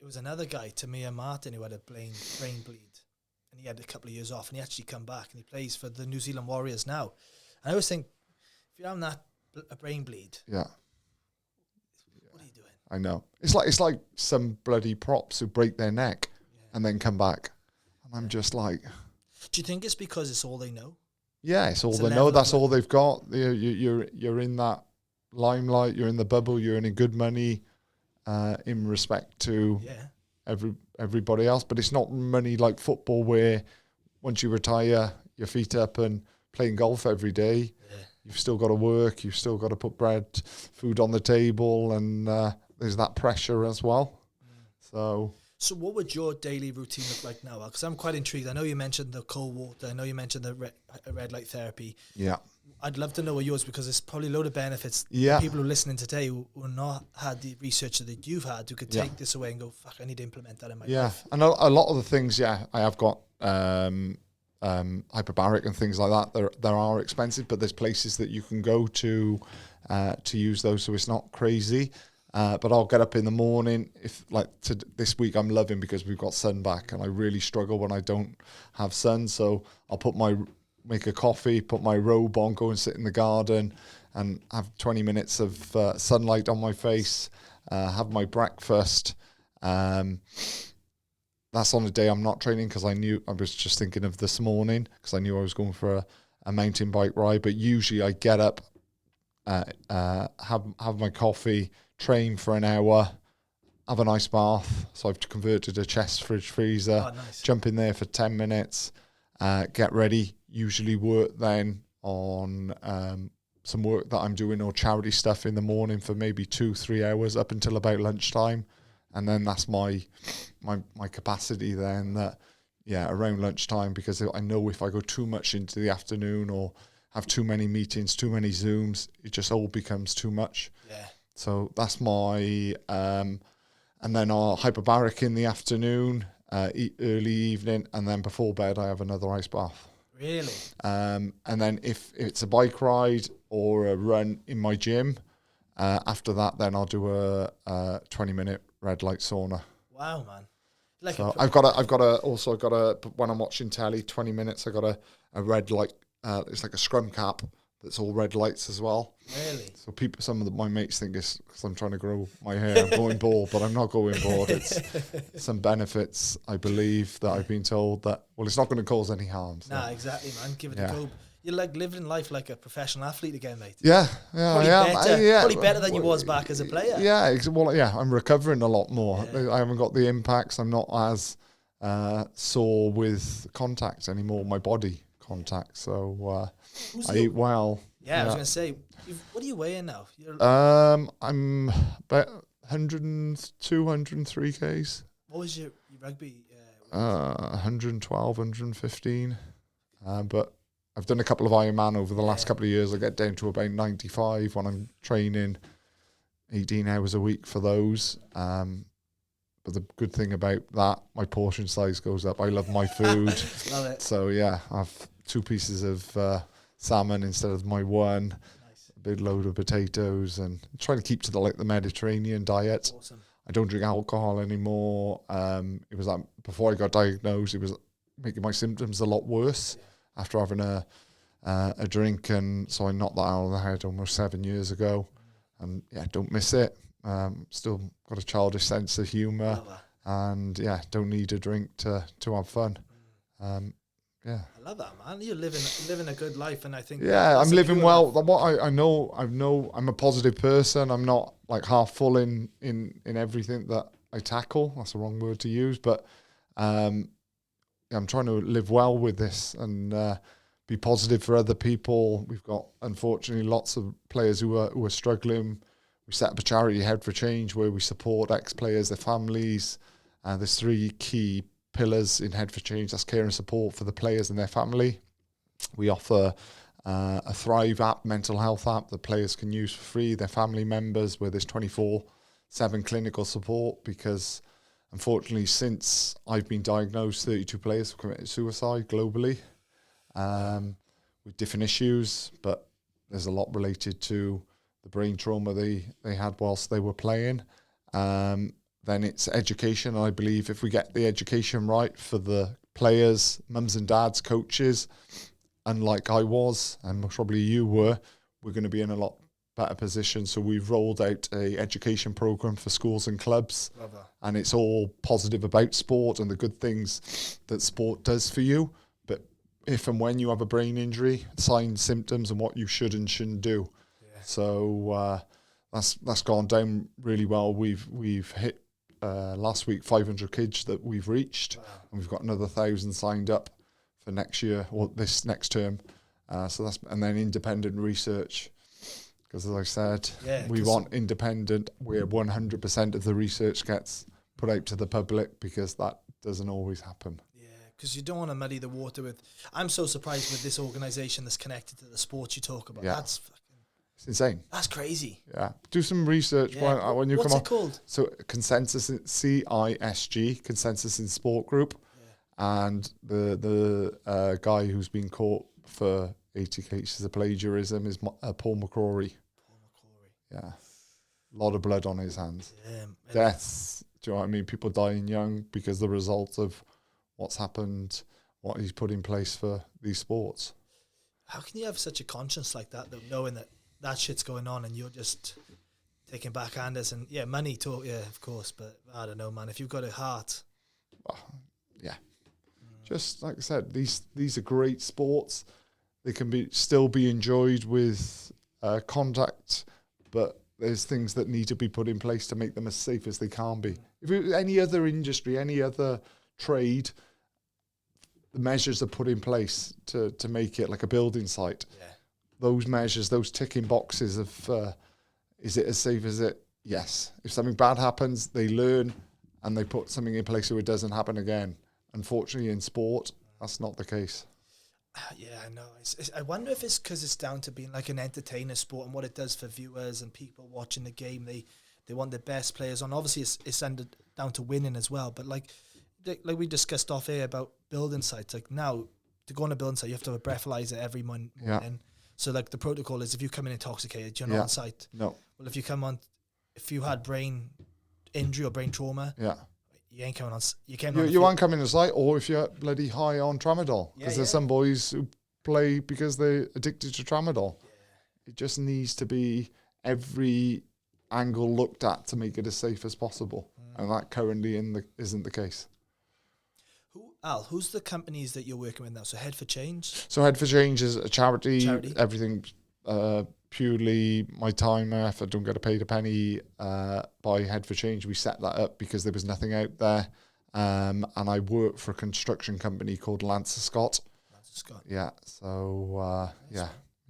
was another guy, Tamir Martin, who had a brain bleed, and he had a couple of years off, and he actually come back, and he plays for the New Zealand Warriors now. And I always think, if you're having a brain bleed,
yeah,
what are you doing?
I know. It's like some bloody props who break their neck and then come back, and I'm just like,
do you think it's because it's all they know?
Yeah, it's all they know. That's all they've got. You're in that limelight. You're in the bubble. You're earning good money, in respect to everybody else. But it's not money like football, where once you retire, your feet up and playing golf every day. Yeah. You've still got to work. You've still got to put food on the table, and there's that pressure as well. So what would your daily routine look like now? Because I'm quite intrigued. I know you mentioned the cold water. I know you mentioned the red light therapy. Yeah. I'd love to know what yours, because there's probably a load of benefits. Yeah. People who are listening today who not had the research that you've had, who could take this away and go, fuck, I need to implement that in my life. Yeah. And a lot of the things, I have got hyperbaric and things like that. There are expensive, but there's places that you can go to use those, so it's not crazy. But I'll get up in the morning. This week I'm loving, because we've got sun back, and I really struggle when I don't have sun. So I'll make a coffee, put my robe on, go and sit in the garden, and have 20 minutes of sunlight on my face. Have my breakfast. That's on a day I'm not training, because I was just thinking of this morning, because I knew I was going for a mountain bike ride. But usually I get up, have my coffee, train for an hour, have an ice bath. So I've converted a chest fridge freezer. Oh, nice. Jump in there for 10 minutes, get ready. Usually work then on some work that I'm doing, or charity stuff in the morning, for maybe 2-3 hours up until about lunchtime. And then that's my capacity then, that around lunchtime, because I know if I go too much into the afternoon or have too many meetings, too many Zooms, it just all becomes too much. Yeah. So that's my, and then I'll hyperbaric in the afternoon, eat early evening, and then before bed I have another ice bath. Really? And then if it's a bike ride or a run in my gym, after that, then I'll do a 20-minute red light sauna. Wow, man! So I've got a when I'm watching telly, 20 minutes. I got a red light. It's like a scrum cap that's all red lights as well. Really? So some of my mates think it's because I'm trying to grow my hair. I'm going bald, but I'm not going bald. It's some benefits, I believe, that I've been told that, it's not going to cause any harm. So. Nah, exactly, man. Give it a go. You're like living life like a professional athlete again, mate. Yeah, probably better than you was back as a player. Yeah, I'm recovering a lot more. Yeah. I haven't got the impacts. I'm not as sore with contact anymore, my body contact. So I eat well. Yeah, I was going to say, what are you weighing now? I'm about 102, 103 Ks. What was your rugby? 112, 115. But I've done a couple of Ironman over the last couple of years. I get down to about 95 when I'm training 18 hours a week for those. But the good thing about that, my portion size goes up. I love my food. Love it. So, I have 2 pieces of salmon instead of my one. Nice. A big load of potatoes, and trying to keep to the Mediterranean diet. Awesome. I don't drink alcohol anymore. It was before I got diagnosed, it was making my symptoms a lot worse after having a drink, and so I knocked that out of the head almost 7 years ago. And don't miss it. Still got a childish sense of humour, and don't need a drink to have fun. Yeah.
I love that, man. You're living a good life, and I think
I'm living well.
life.
What I know I'm a positive person. I'm not like half full in everything that I tackle. That's the wrong word to use, but I'm trying to live well with this and be positive for other people. We've got, unfortunately, lots of players who are struggling. We set up a charity, Head for Change, where we support ex-players, their families. There's 3 key pillars in Head for Change. That's care and support for the players and their family. We offer a Thrive app, mental health app that players can use for free, their family members, where there's 24/7 clinical support, because unfortunately, since I've been diagnosed, 32 players have committed suicide globally with different issues, but there's a lot related to the brain trauma they had whilst they were playing. Then it's education. I believe if we get the education right for the players, mums and dads, coaches, unlike I was, and probably you were, we're going to be in a lot better position. So we've rolled out a education program for schools and clubs.
Love that.
And it's all positive about sport and the good things that sport does for you. But if and when you have a brain injury, signs, symptoms, and what you should and shouldn't do. Yeah. So that's gone down really well. We've hit last week 500 kids that we've reached. Wow. And we've got another 1,000 signed up for next year or this next term. So that's, and then independent research. Because as I said, we want independent where 100% of the research gets put out to the public, because that doesn't always happen.
Yeah, because you don't want to muddy the water with... I'm so surprised with this organisation that's connected to the sports you talk about. Yeah. That's fucking...
It's insane.
That's crazy.
Yeah. Do some research when you come on.
What's it called?
So Consensus, CISG, Consensus in Sport Group. Yeah. And the guy who's been caught for 80 cases of plagiarism is Paul McCrory. Yeah. A lot of blood on his hands. Yeah. Deaths. Do you know what I mean? People dying young because the result of what's happened, what he's put in place for these sports.
How can you have such a conscience like that, though, knowing that shit's going on and you're just taking backhanders and, money talk, of course, but I don't know, man. If you've got a heart.
Yeah. Just like I said, these are great sports. They can still be enjoyed with contact, but there's things that need to be put in place to make them as safe as they can be. If it was any other industry, any other trade, the measures are put in place to make it like a building site. Yeah. Those measures, those ticking boxes of, is it as safe as it? Yes. If something bad happens, they learn and they put something in place so it doesn't happen again. Unfortunately, in sport, that's not the case.
Yeah, I know. I wonder if it's because it's down to being like an entertainer sport and what it does for viewers and people watching the game. They want the best players on. Obviously, it's ended down to winning as well. But like we discussed off air about building sites, like now to go on a building site, you have to have a breathalyzer every morning. Yeah. So like the protocol is if you come in intoxicated, you're not on site. No. Well, if you had brain injury or brain trauma, you ain't coming on. You
aren't coming on site, or if you're bloody high on tramadol, because there's some boys who play because they're addicted to tramadol. Yeah. It just needs to be every angle looked at to make it as safe as possible, and that currently isn't the case.
Who's the companies that you're working with now? So Head for Change.
So Head for Change is a charity. Everything purely my time and effort. Don't get paid a penny by Head for Change. We set that up because there was nothing out there, and I work for a construction company called Lancer Scott. Yeah. So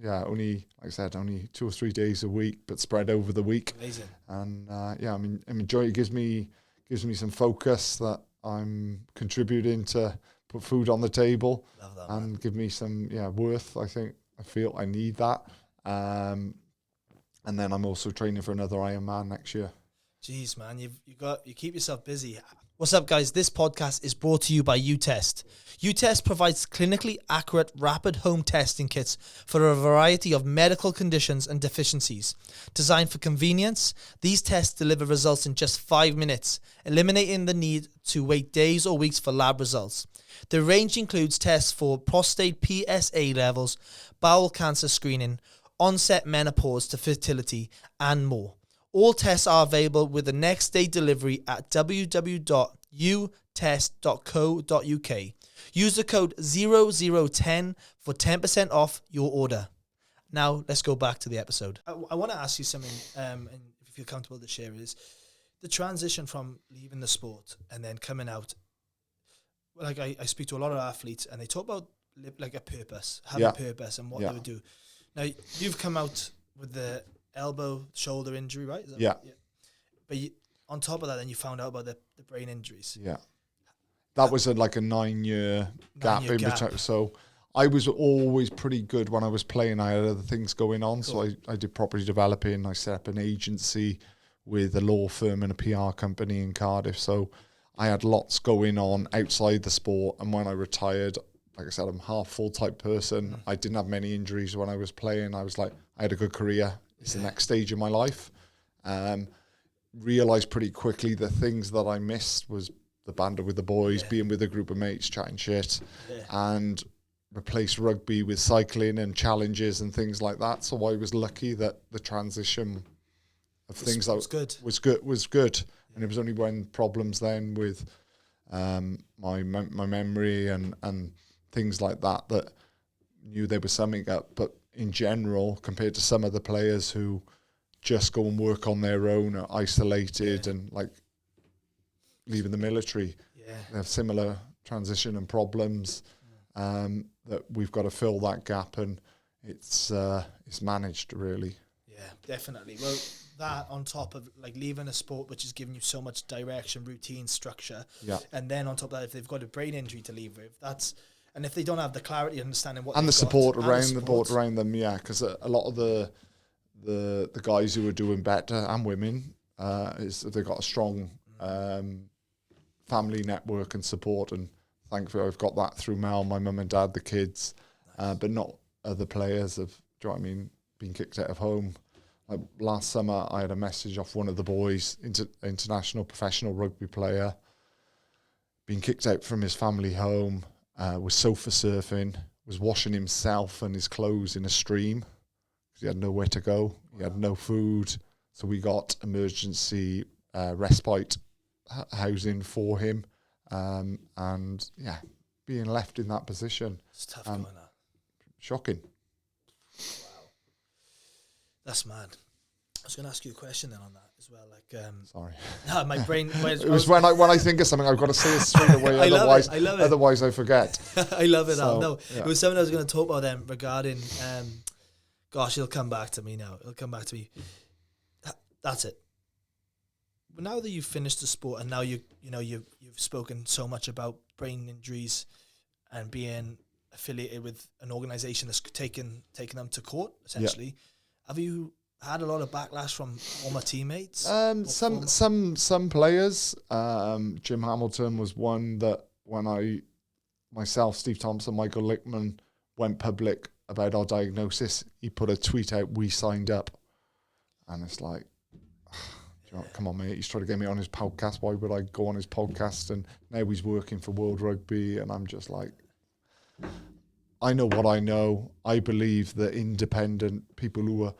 only like I said, only 2 or 3 days a week, but spread over the week.
Amazing.
And I'm enjoying. It gives me some focus that I'm contributing to put food on the table. Love that, and man. Give me some worth. I feel I need that. And then I'm also training for another Ironman next year.
Jeez, man, you keep yourself busy. What's up, guys? This podcast is brought to you by UTest. UTest provides clinically accurate, rapid home testing kits for a variety of medical conditions and deficiencies. Designed for convenience, these tests deliver results in just 5 minutes, eliminating the need to wait days or weeks for lab results. The range includes tests for prostate PSA levels, bowel cancer screening, onset menopause to fertility, and more. All tests are available with the next day delivery at www.utest.com. utest.co.uk. Use the code 0010 for 10% off your order. Now, let's go back to the episode. I want to ask you something, and if you feel comfortable to share, is the transition from leaving the sport and then coming out. Like, I speak to a lot of athletes, and they talk about like a purpose, having a purpose and what they would do. Now, you've come out with the elbow, shoulder injury, right? Is that right? But on top of that, then you found out about the brain injuries.
Yeah. That was like a 9-year gap in between. So I was always pretty good when I was playing. I had other things going on. Cool. So I did property developing. I set up an agency with a law firm and a PR company in Cardiff. So I had lots going on outside the sport. And when I retired, like I said, I'm half full type person. I didn't have many injuries when I was playing. I was like, I had a good career. It's the next stage of my life. Realised pretty quickly the things that I missed was the banter with the boys, being with a group of mates, chatting shit, and replaced rugby with cycling and challenges and things like that. So I was lucky that the transition of things that was good. And it was only when problems then with my memory and things like that that knew there was something up. But in general, compared to some other players who just go and work on their own, are isolated and like leaving the military, they have similar transition and problems that we've got to fill that gap, and it's managed really. Yeah,
definitely. Well, that on top of like leaving a sport which has given you so much direction, routine, structure, and then on top of that, if they've got a brain injury to leave with, and if they don't have the clarity, understanding what
and the support around them, because a lot of the guys who are doing better and women is they've got a strong family network and support, and thankfully I've got that through Mel, my mum and dad, the kids, but not other players have, do you know what I mean, been kicked out of home. Like last summer I had a message off one of the boys, international professional rugby player, been kicked out from his family home, was sofa surfing, was washing himself and his clothes in a stream because he had nowhere to go, he had no food, so we got emergency respite housing for him, and being left in that position,
it's tough going on.
Shocking.
Wow, that's mad. I was going to ask you a question then on that as well. Like,
sorry,
no, my brain.
It was when I think of something, I've got to say it straight away. Otherwise, I forget.
I love it. It was something I was going to talk about then regarding. Gosh, it'll come back to me now. That's it. But now that you've finished the sport, and now you've spoken so much about brain injuries and being affiliated with an organisation that's taken them to court, essentially, have you had a lot of backlash from former teammates?
Some players. Jim Hamilton was one that when myself, Steve Thompson, Michael Lickman went public about our diagnosis, he put a tweet out, "We signed up," and it's like, come on, mate, he's trying to get me on his podcast. Why would I go on his podcast? And now he's working for World Rugby, and I'm just like, I know what I know. I believe that independent people who are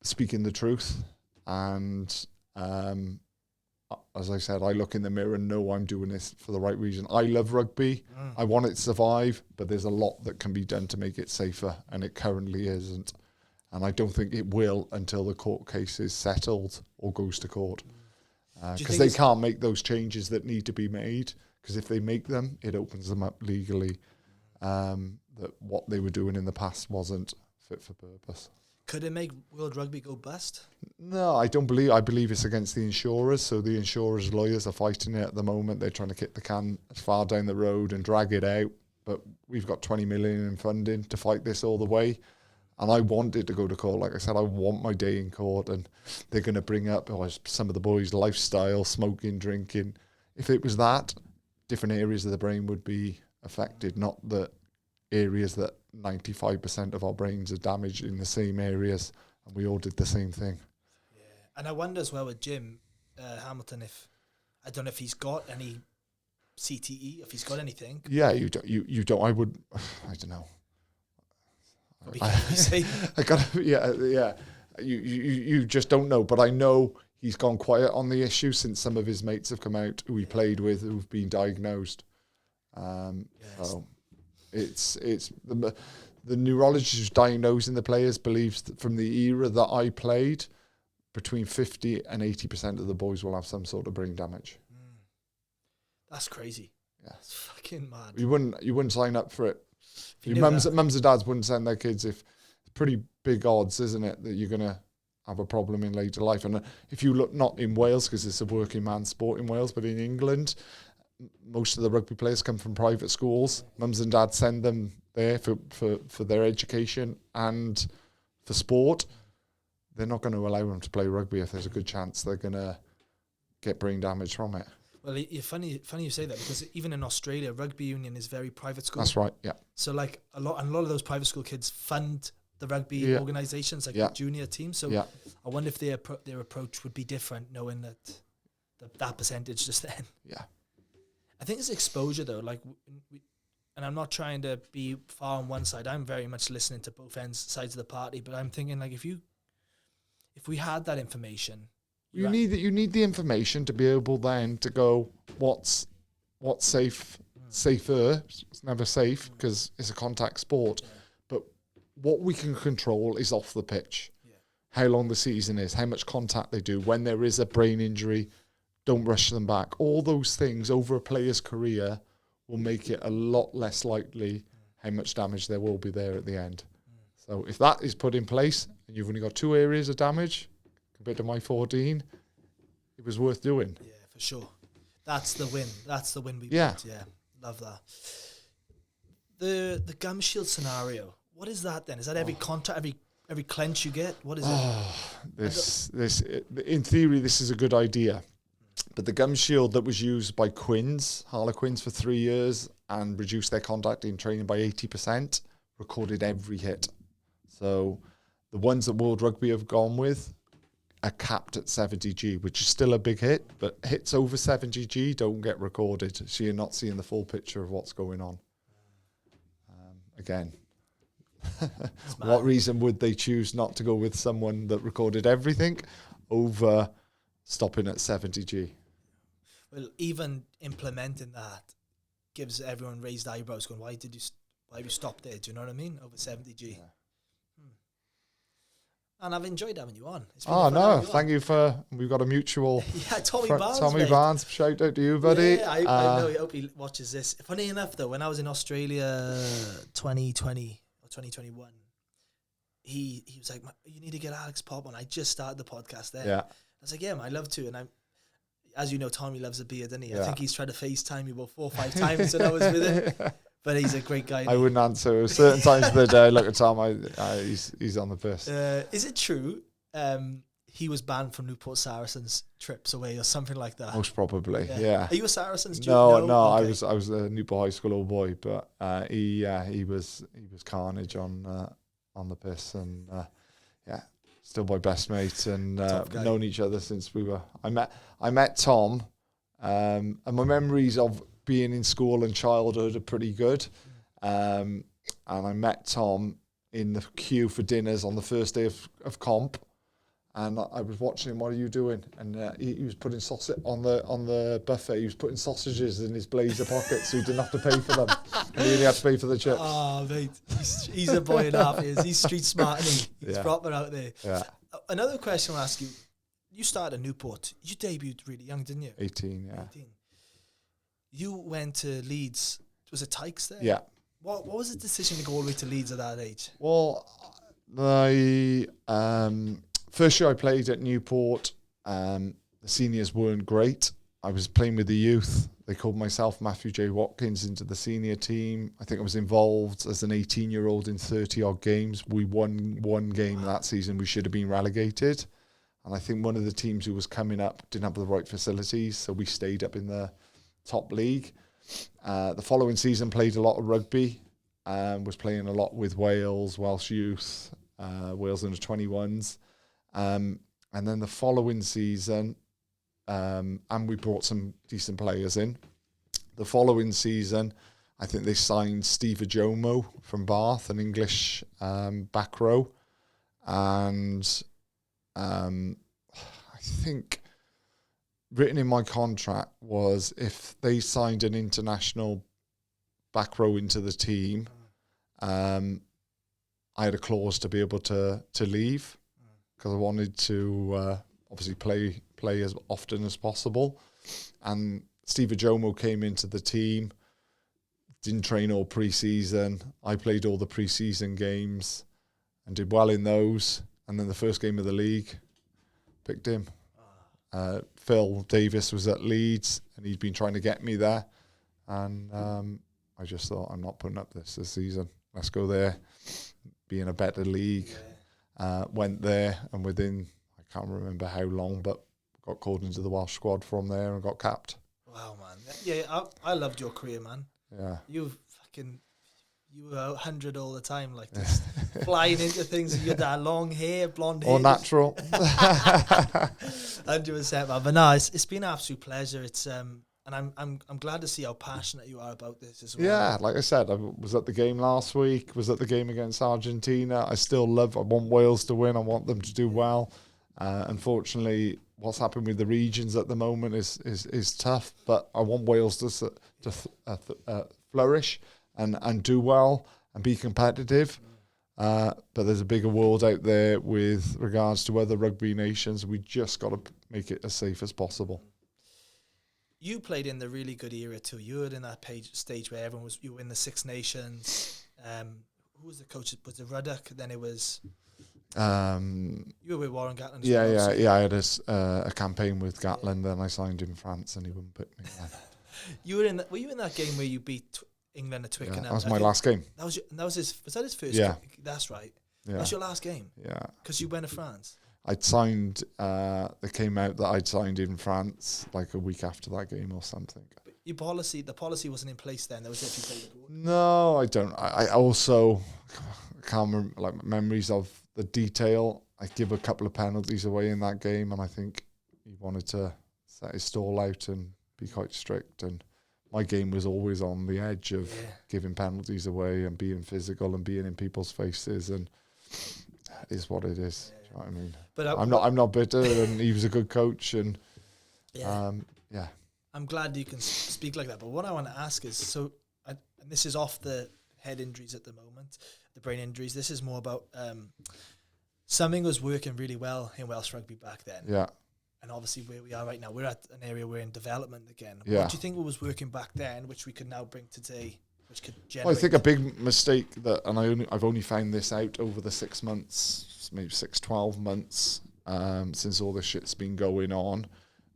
speaking the truth, and as I said, I look in the mirror and know I'm doing this for the right reason. I love rugby. I want it to survive, but there's a lot that can be done to make it safer, and it currently isn't. And I don't think it will until the court case is settled or goes to court. Because they can't make those changes that need to be made. Because if they make them, it opens them up legally. That what they were doing in the past wasn't fit for purpose.
Could it make World Rugby go bust?
No, I don't believe. I believe it's against the insurers. So the insurers' lawyers are fighting it at the moment. They're trying to kick the can as far down the road and drag it out. But we've got 20 million in funding to fight this all the way. And I want it to go to court. Like I said, I want my day in court, and they're going to bring up some of the boys' lifestyle, smoking, drinking. If it was that, different areas of the brain would be affected, not the areas that 95% of our brains are damaged in the same areas, and we all did the same thing.
Yeah, and I wonder as well with Jim Hamilton, I don't know if he's got any CTE, if he's got anything.
Yeah, you don't. I don't know. I got, yeah. You just don't know, but I know he's gone quiet on the issue since some of his mates have come out who he played with who've been diagnosed. So it's the neurologist who's diagnosing the players believes that from the era that I played, between 50 and 80% of the boys will have some sort of brain damage.
That's crazy.
Yeah,
that's fucking mad.
You wouldn't sign up for it. Your mums and dads wouldn't send their kids. If it's pretty big odds, isn't it, that you're gonna have a problem in later life. And if you look, not in Wales because it's a working man sport in Wales, but in England, most of the rugby players come from private schools. Mums and dads send them there for their education and for sport. They're not going to allow them to play rugby if there's a good chance they're going to get brain damage from it.
Well, it's funny you say that, because even in Australia, rugby union is very private school.
That's right, yeah.
So like a lot of those private school kids fund the rugby organisations, like the junior teams. So I wonder if their approach would be different, knowing that percentage just then.
Yeah.
I think it's exposure though, like, and I'm not trying to be far on one side. I'm very much listening to both sides of the party, but I'm thinking like if we had that information, you need the information to be able then to go what's safer. It's never safe because it's a contact sport, but what we can control is off the pitch. How long the season is, how much contact they do, when there is a brain injury, don't rush them back. All those things over a player's career will make it a lot less likely how much damage there will be there at the end. So if that is put in place and you've only got 2 areas of damage compared to my 14, it was worth doing. Yeah, for sure. That's the win. That's the win we
got.
Yeah, love that. The gum shield scenario, what is that then? Is that every contact, every clench you get? What is it?
In theory, this is a good idea. But the gum shield that was used by Harlequins for 3 years and reduced their contact in training by 80%, recorded every hit. So the ones that World Rugby have gone with are capped at 70G, which is still a big hit, but hits over 70G don't get recorded. So you're not seeing the full picture of what's going on. Again, what reason would they choose not to go with someone that recorded everything over stopping at 70G?
Well, even implementing that gives everyone raised eyebrows, going, why have you stopped there? Do you know what I mean? Over 70G. Yeah. And I've enjoyed having you on.
Thank you we've got a mutual.
Tommy Barnes.
Tommy Barnes, shout out to you, buddy.
Yeah, I know. I hope he watches this. Funny enough, though, when I was in Australia 2020 or 2021, he was like, you need to get Alix Popham on. I just started the podcast there.
Yeah.
I was like, yeah, I love to. And as you know, Tommy loves a beer, doesn't he? Yeah. I think he's tried to FaceTime me about 4 or 5 times when I was with him. But he's a great guy.
I wouldn't answer. Certain times of the day, I look at Tom, he's on the piss.
Is it true he was banned from Newport Saracens trips away or something like that?
Most probably, yeah.
Are you a Saracens?
No. Okay. I was a Newport High School old boy, but he was carnage on the piss, and still my best mate, and known each other since I met Tom, and my memories of being in school and childhood are pretty good. And I met Tom in the queue for dinners on the first day of comp, and I was watching him. What are you doing? And he was putting sausage on the buffet. He was putting sausages in his blazer pocket, so he didn't have to pay for them. He only had to pay for the chips.
Oh, mate, he's a boy and a half. He's street smart, and he's proper out there.
Yeah.
Another question I'll ask you. You started at Newport. You debuted really young, didn't you?
18, yeah.
18. You went to Leeds. Was it Tykes there?
Yeah.
What was the decision to go all the way to Leeds at that age?
Well, the first year I played at Newport, the seniors weren't great. I was playing with the youth. They called myself Matthew J. Watkins into the senior team. I think I was involved as an 18-year-old in 30-odd games. We won one game that season. We should have been relegated. And I think one of the teams who was coming up didn't have the right facilities, so we stayed up in the top league. The following season played a lot of rugby, was playing a lot with Wales, Welsh youth, Wales under 21s. And then the following season, and we brought some decent players in. The following season, I think they signed Steve Ajomo from Bath, an English back row. And I think written in my contract was if they signed an international back row into the team, I had a clause to be able to leave because I wanted to obviously play as often as possible. And Steve Ajomo came into the team, didn't train all pre-season. I played all the pre-season games and did well in those. And then the first game of the league, picked him. Phil Davis was at Leeds and he'd been trying to get me there. And I just thought, I'm not putting up this season. Let's go there, be in a better league. Went there and within, I can't remember how long, but got called into the Welsh squad from there and got capped.
Wow, man. Yeah, I loved your career, man.
Yeah.
You were 100 all the time, like this, flying into things. You had that long hair, blonde hair.
Or natural.
100%, man. But no, it's been an absolute pleasure. It's and I'm glad to see how passionate you are about this as well.
Yeah, like I said, I was at the game last week, was at the game against Argentina. I want Wales to win. I want them to do well. Unfortunately, what's happened with the regions at the moment is tough, but I want Wales to flourish and do well and be competitive. But there's a bigger world out there with regards to other rugby nations. We just got to make it as safe as possible.
You played in the really good era too. You were in that stage where you were in the Six Nations. Who was the coach? Was it Ruddock? Then it was... you were with Warren Gatland.
Yeah. I had a campaign with Gatland, then I signed in France and he wouldn't pick me.
Were you in that game where you beat England at Twickenham?
Yeah, that was my last game.
Was that his first?
Yeah.
That's right.
Yeah.
That's your last game?
Yeah.
Because you went to France?
I'd signed, it came out that I'd signed in France like a week after that game or something.
But the policy wasn't in place then. That was if you played abroad.
No, I don't. I also can't remember, like, memories of the detail. I give a couple of penalties away in that game, and I think he wanted to set his stall out and be quite strict. And my game was always on the edge of giving penalties away and being physical and being in people's faces, and that is what it is. Do you know what I mean? But I'm not bitter, and he was a good coach, and
I'm glad you can speak like that. But what I want to ask is, and this is off the head injuries at the moment, the brain injuries. This is more about something was working really well in Welsh rugby back then.
Yeah.
And obviously where we are right now, we're at an area we're in development again.
Yeah.
What do you think was working back then, which we could now bring today, which could generate...
Well, I think a big mistake I've only found this out over the 6 months, maybe 12 months, since all this shit's been going on.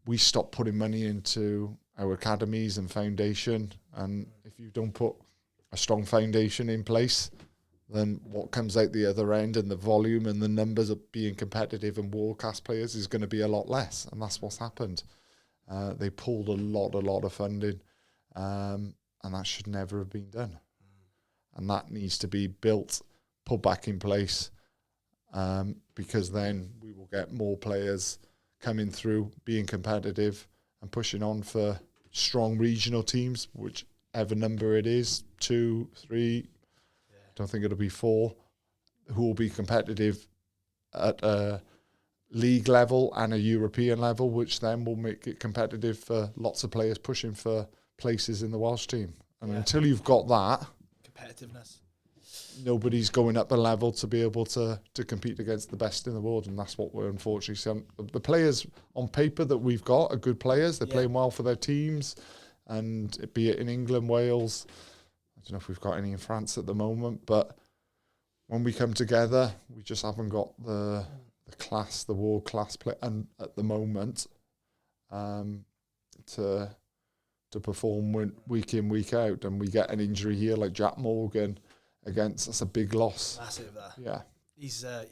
We stopped putting money into our academies and foundation. And if you don't put a strong foundation in place, then what comes out the other end and the volume and the numbers of being competitive and world-class players is going to be a lot less. And that's what's happened. They pulled a lot of funding, and that should never have been done. And that needs to be built, put back in place, because then we will get more players coming through, being competitive and pushing on for strong regional teams, whichever number it is, 2, 3, don't think it'll be 4, who will be competitive at a league level and a European level, which then will make it competitive for lots of players pushing for places in the Welsh team. And until you've got that
competitiveness,
nobody's going up a level to be able to compete against the best in the world. And that's what we're unfortunately seeing. The players on paper that we've got are good players. They're playing well for their teams, and be it in England, Wales, I don't know if we've got any in France at the moment, but when we come together, we just haven't got the class, the world class play, and at the moment, to perform week in, week out. And we get an injury here like Jack Morgan that's a big loss.
Massive, that.
Yeah.
He's the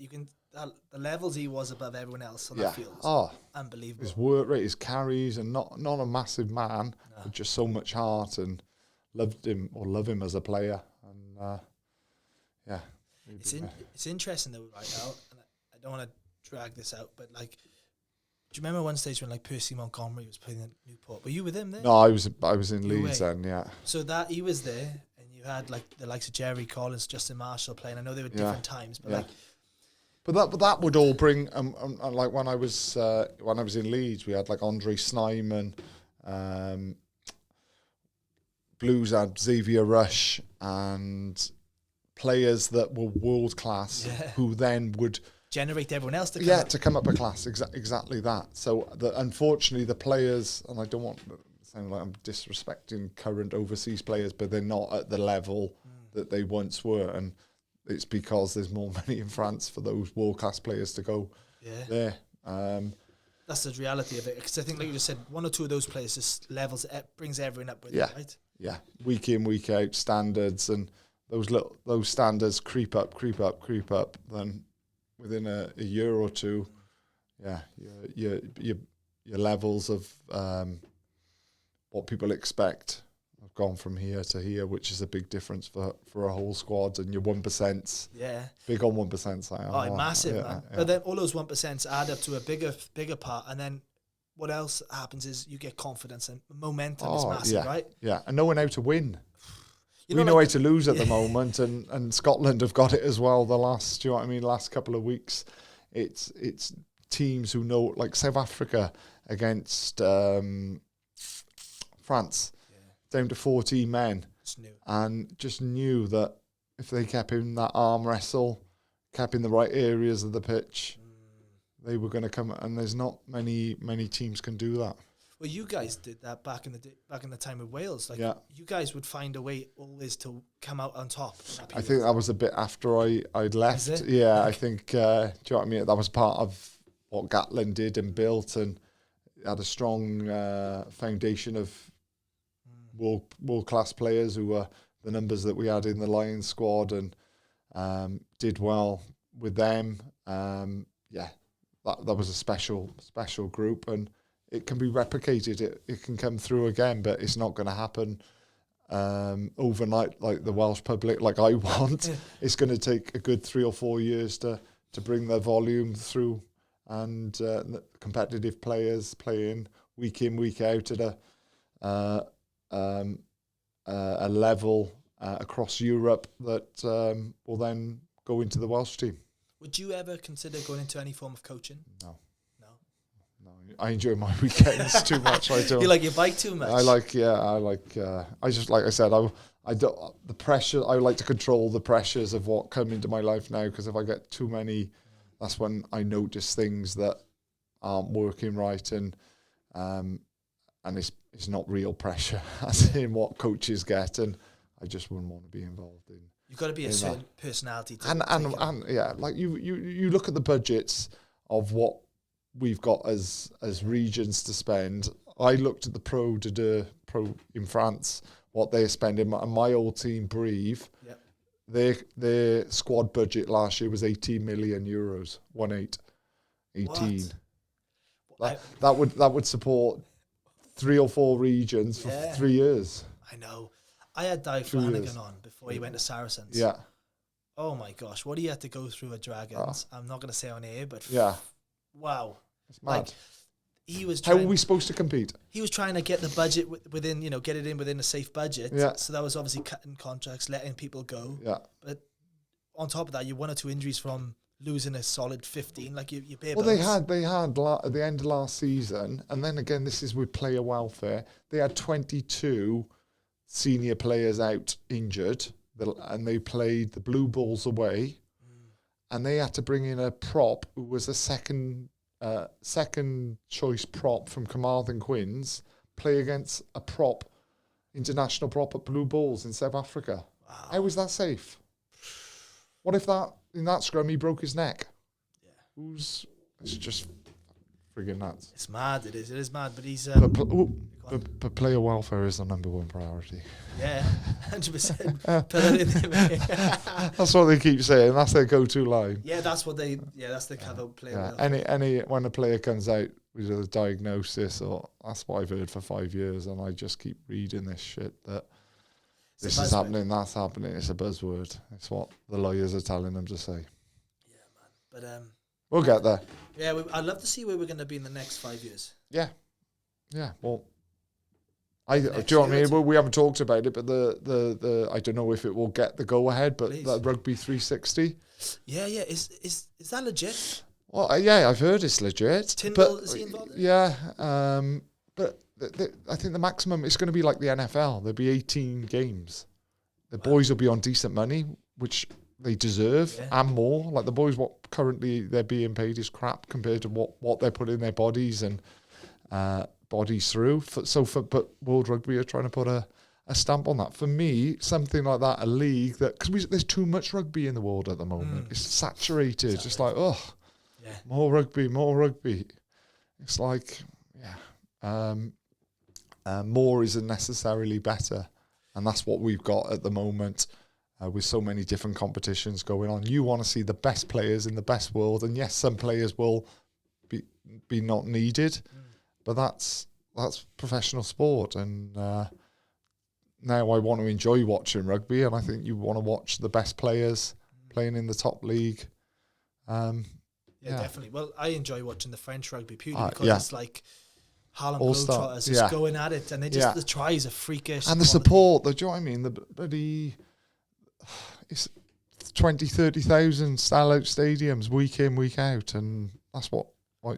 levels he was above everyone else on that field. Unbelievable.
His work rate, his carries, and not a massive man, but just so much heart, and love him as a player. And
it's interesting though right now, and I don't want to drag this out, but like, do you remember one stage when like Percy Montgomery was playing at Newport? Were you with him there?
No, I was in Leeds then. Yeah.
So that he was there, and you had like the likes of Jerry Collins, Justin Marshall playing. I know they were different times, but like
But that would all bring like when I was in Leeds, we had like Andre Snyman, Blues had Xavier Rush, and players that were world class who then would
generate everyone else to come up.
to come up a class. Exactly that. So unfortunately the players, and I don't want to sound like I'm disrespecting current overseas players, but they're not at the level that they once were, and it's because there's more money in France for those world class players to go there.
That's the reality of it, because I think, like you just said, one or two of those players just brings everyone up with it, right?
Yeah, week in, week out standards, and those standards creep up. Then within a year or two, your levels of what people expect have gone from here to here, which is a big difference for a whole squad. And your 1%, big on 1%.
Massive, man. Yeah. But then all those 1% add up to a bigger part, and then what else happens is you get confidence, and momentum is massive, right?
Yeah, and knowing how to win. We know how to lose at the moment, and Scotland have got it as well. Last couple of weeks, it's teams who know, like South Africa against France, down to 14 men, and just knew that if they kept in that arm wrestle, kept in the right areas of the pitch, they were going to come. And there's not many teams can do that.
Well, you guys did that back in the time with Wales. You guys would find a way always to come out on top.
I think that was a bit after I'd left. Yeah, I think, do you know what I mean? That was part of what Gatlin did and built, and had a strong foundation of world class players who were the numbers that we had in the Lions squad, and did well with them. That was a special group, and it can be replicated. It can come through again, but it's not going to happen overnight like the Welsh public, like I want. It's going to take a good 3 or 4 years to bring the volume through, and competitive players playing week in, week out at a level across Europe that will then go into the Welsh team.
Would you ever consider going into any form of coaching?
No. I enjoy my weekends too much. I don't.
You like your bike too much?
I just, like I said, I don't, the pressure, I like to control the pressures of what come into my life now, because if I get too many, that's when I notice things that aren't working right, and it's not real pressure as in what coaches get, and I just wouldn't want to be involved in.
You've got to be a certain personality to
and like you look at the budgets of what we've got as regions to spend. I looked at the Pro in France, what they're spending, and my old team, Brive, their squad budget last year was 18 million euros, 18. That would support 3 or 4 regions for 3 years.
I know. I had Di Flanagan on before he went to Saracens.
Yeah.
Oh my gosh, what he had to go through at Dragons. I'm not going to say on air, but wow.
It's mad.
He was.
How were we supposed to compete?
He was trying to get the budget within, get it in within a safe budget.
Yeah.
So that was obviously cutting contracts, letting people go.
Yeah.
But on top of that, you 1 or 2 injuries from losing a solid 15, like you pay.
Well, they had at the end of last season, and then again, this is with player welfare. They had 22 senior players out injured, and they played the Blue Bulls away, and they had to bring in a prop who was a second choice prop from Carmarthen Quins, play against a international prop at Blue Bulls in South Africa. Wow. How was that safe? What if in that scrum he broke his neck? Yeah. It's just friggin' nuts.
It's mad, it is mad, but he's...
But player welfare is the number 1 priority.
Yeah, 100%. Put that in there.
That's what they keep saying. That's their go-to line.
Yeah, that's what they. Yeah, that's the kind of player.
Any when a player comes out with a diagnosis, or that's what I've heard for 5 years, and I just keep reading this shit that this is happening, that's happening. It's a buzzword. It's what the lawyers are telling them to say.
Yeah, man. But
we'll get there.
Yeah, I'd love to see where we're going to be in the next 5 years.
Yeah. Well, Do you know what I mean? Well, we haven't talked about it, but the I don't know if it will get the go ahead, but the Rugby 360.
Yeah. Is that legit?
Well, yeah, I've heard it's legit.
Tyndall, is he involved?
Yeah, but I think the maximum is going to be like the NFL. There'll be 18 games. The boys will be on decent money, which they deserve, and more. Like the boys, what currently they're being paid is crap compared to what they're putting their bodies and bodies through. But World Rugby are trying to put a stamp on that. For me, something like that, a league that, because there's too much rugby in the world at the moment. It's saturated. It's like, more rugby. It's like, more isn't necessarily better. And that's what we've got at the moment with so many different competitions going on. You want to see the best players in the best world. And yes, some players will be not needed. But that's professional sport, and now I want to enjoy watching rugby, and I think you want to watch the best players playing in the top league.
Definitely. Well, I enjoy watching the French rugby purely because it's like Harlem Globetrotters just going at it, and they just the tries are freakish.
And the support, do you know what I mean? The bloody it's 20, 30,000 style-out stadiums week in, week out, and that's what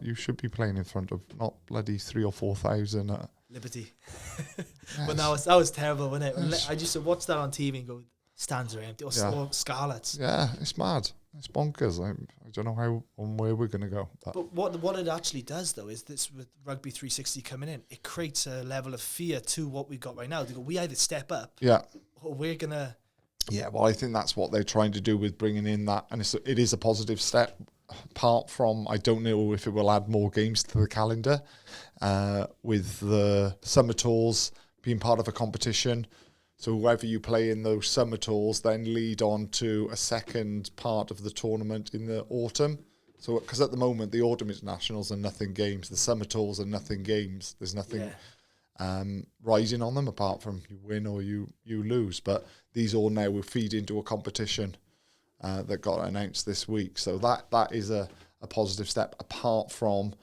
you should be playing in front of, not bloody 3,000 or 4,000 at
Liberty. But that was terrible, wasn't it? Yes. I used to watch that on TV and go, stands are empty, or Scarlets.
Yeah, it's mad. It's bonkers. I don't know how and where we're going to go.
But what it actually does, though, is this with Rugby 360 coming in, it creates a level of fear to what we've got right now. They go, we either step up, or we're going to...
Yeah, well, I think that's what they're trying to do with bringing in that, and it is a positive step. Apart from, I don't know if it will add more games to the calendar, with the summer tours being part of a competition. So whoever you play in those summer tours then lead on to a second part of the tournament in the autumn. So, because at the moment the autumn internationals are nothing games, the summer tours are nothing games. There's nothing riding on them apart from you win or you lose. But these all now will feed into a competition that got announced this week. So that is a positive step. Apart from,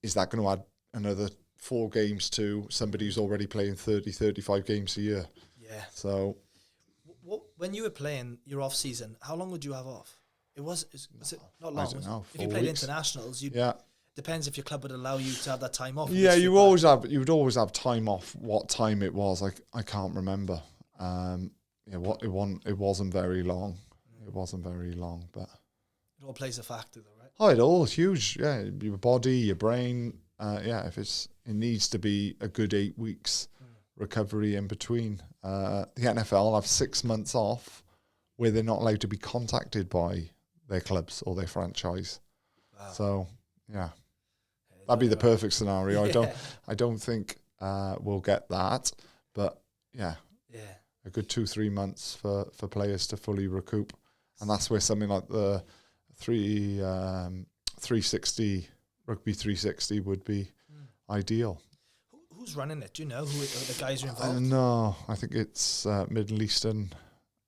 is that going to add another 4 games to somebody who's already playing 30, 35 games a year?
Yeah.
So,
when you were playing your off season, how long would you have off? Was it not long?
I don't know.
If you played internationals, depends if your club would allow you to have that time off.
Yeah, you would always have time off. What time it was, I can't remember. It wasn't very long. It wasn't very long, but
it all plays a factor, though, right?
Oh, it all is huge. Yeah, your body, your brain. If it needs to be a good 8 weeks recovery in between. The NFL have 6 months off where they're not allowed to be contacted by their clubs or their franchise. Wow. So that'd be the perfect scenario. I don't think we'll get that, but a good 2-3 months for players to fully recoup. And that's where something like the 360 Rugby 360 would be ideal.
Who's running it? Do you know who the guys are involved?
No, I think it's Middle Eastern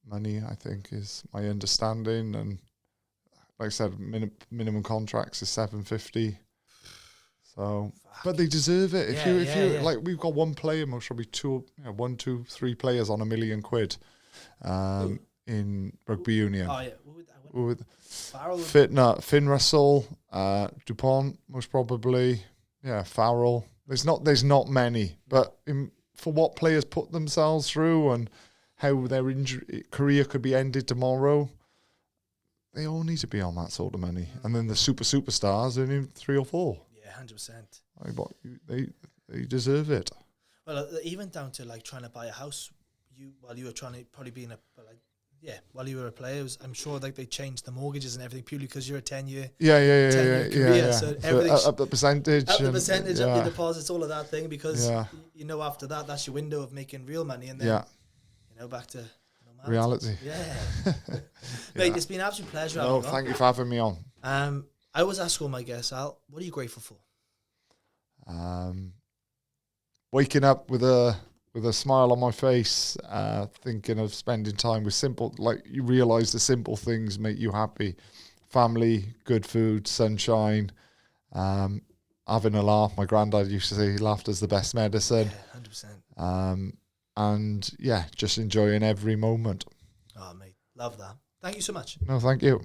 money, I think, is my understanding. And like I said, minimum contracts is $750. So, but they deserve it. If you like, we've got one player, most probably 1, 2, 3 players on £1 million in rugby union.
Oh yeah,
with Finn Russell, Dupont, most probably. Yeah, Farrell. There's not many, but for what players put themselves through and how their career could be ended tomorrow, they all need to be on that sort of money. And then the superstars earning 3 or 4.
Yeah, 100%.
They deserve it.
Well, even down to like trying to buy a house, while you were trying to probably be while you were a player, I'm sure like they changed the mortgages and everything purely because you're a 10-year career. Yeah. So everything's
up the percentage.
Up the percentage, up your deposits, all of that thing, because after that's your window of making real money, and then back to normality.
Reality.
Yeah. Mate, it's been an absolute pleasure.
Thank you for having me on.
I always ask all my guests, Al, what are you grateful for?
Waking up with a smile on my face, thinking of spending time with simple, like you realise the simple things make you happy. Family, good food, sunshine. having a laugh. My granddad used to say laughter's the best medicine.
Yeah, 100%.
And yeah, just enjoying every moment.
Oh, mate, love that. Thank you so much.
No, thank you.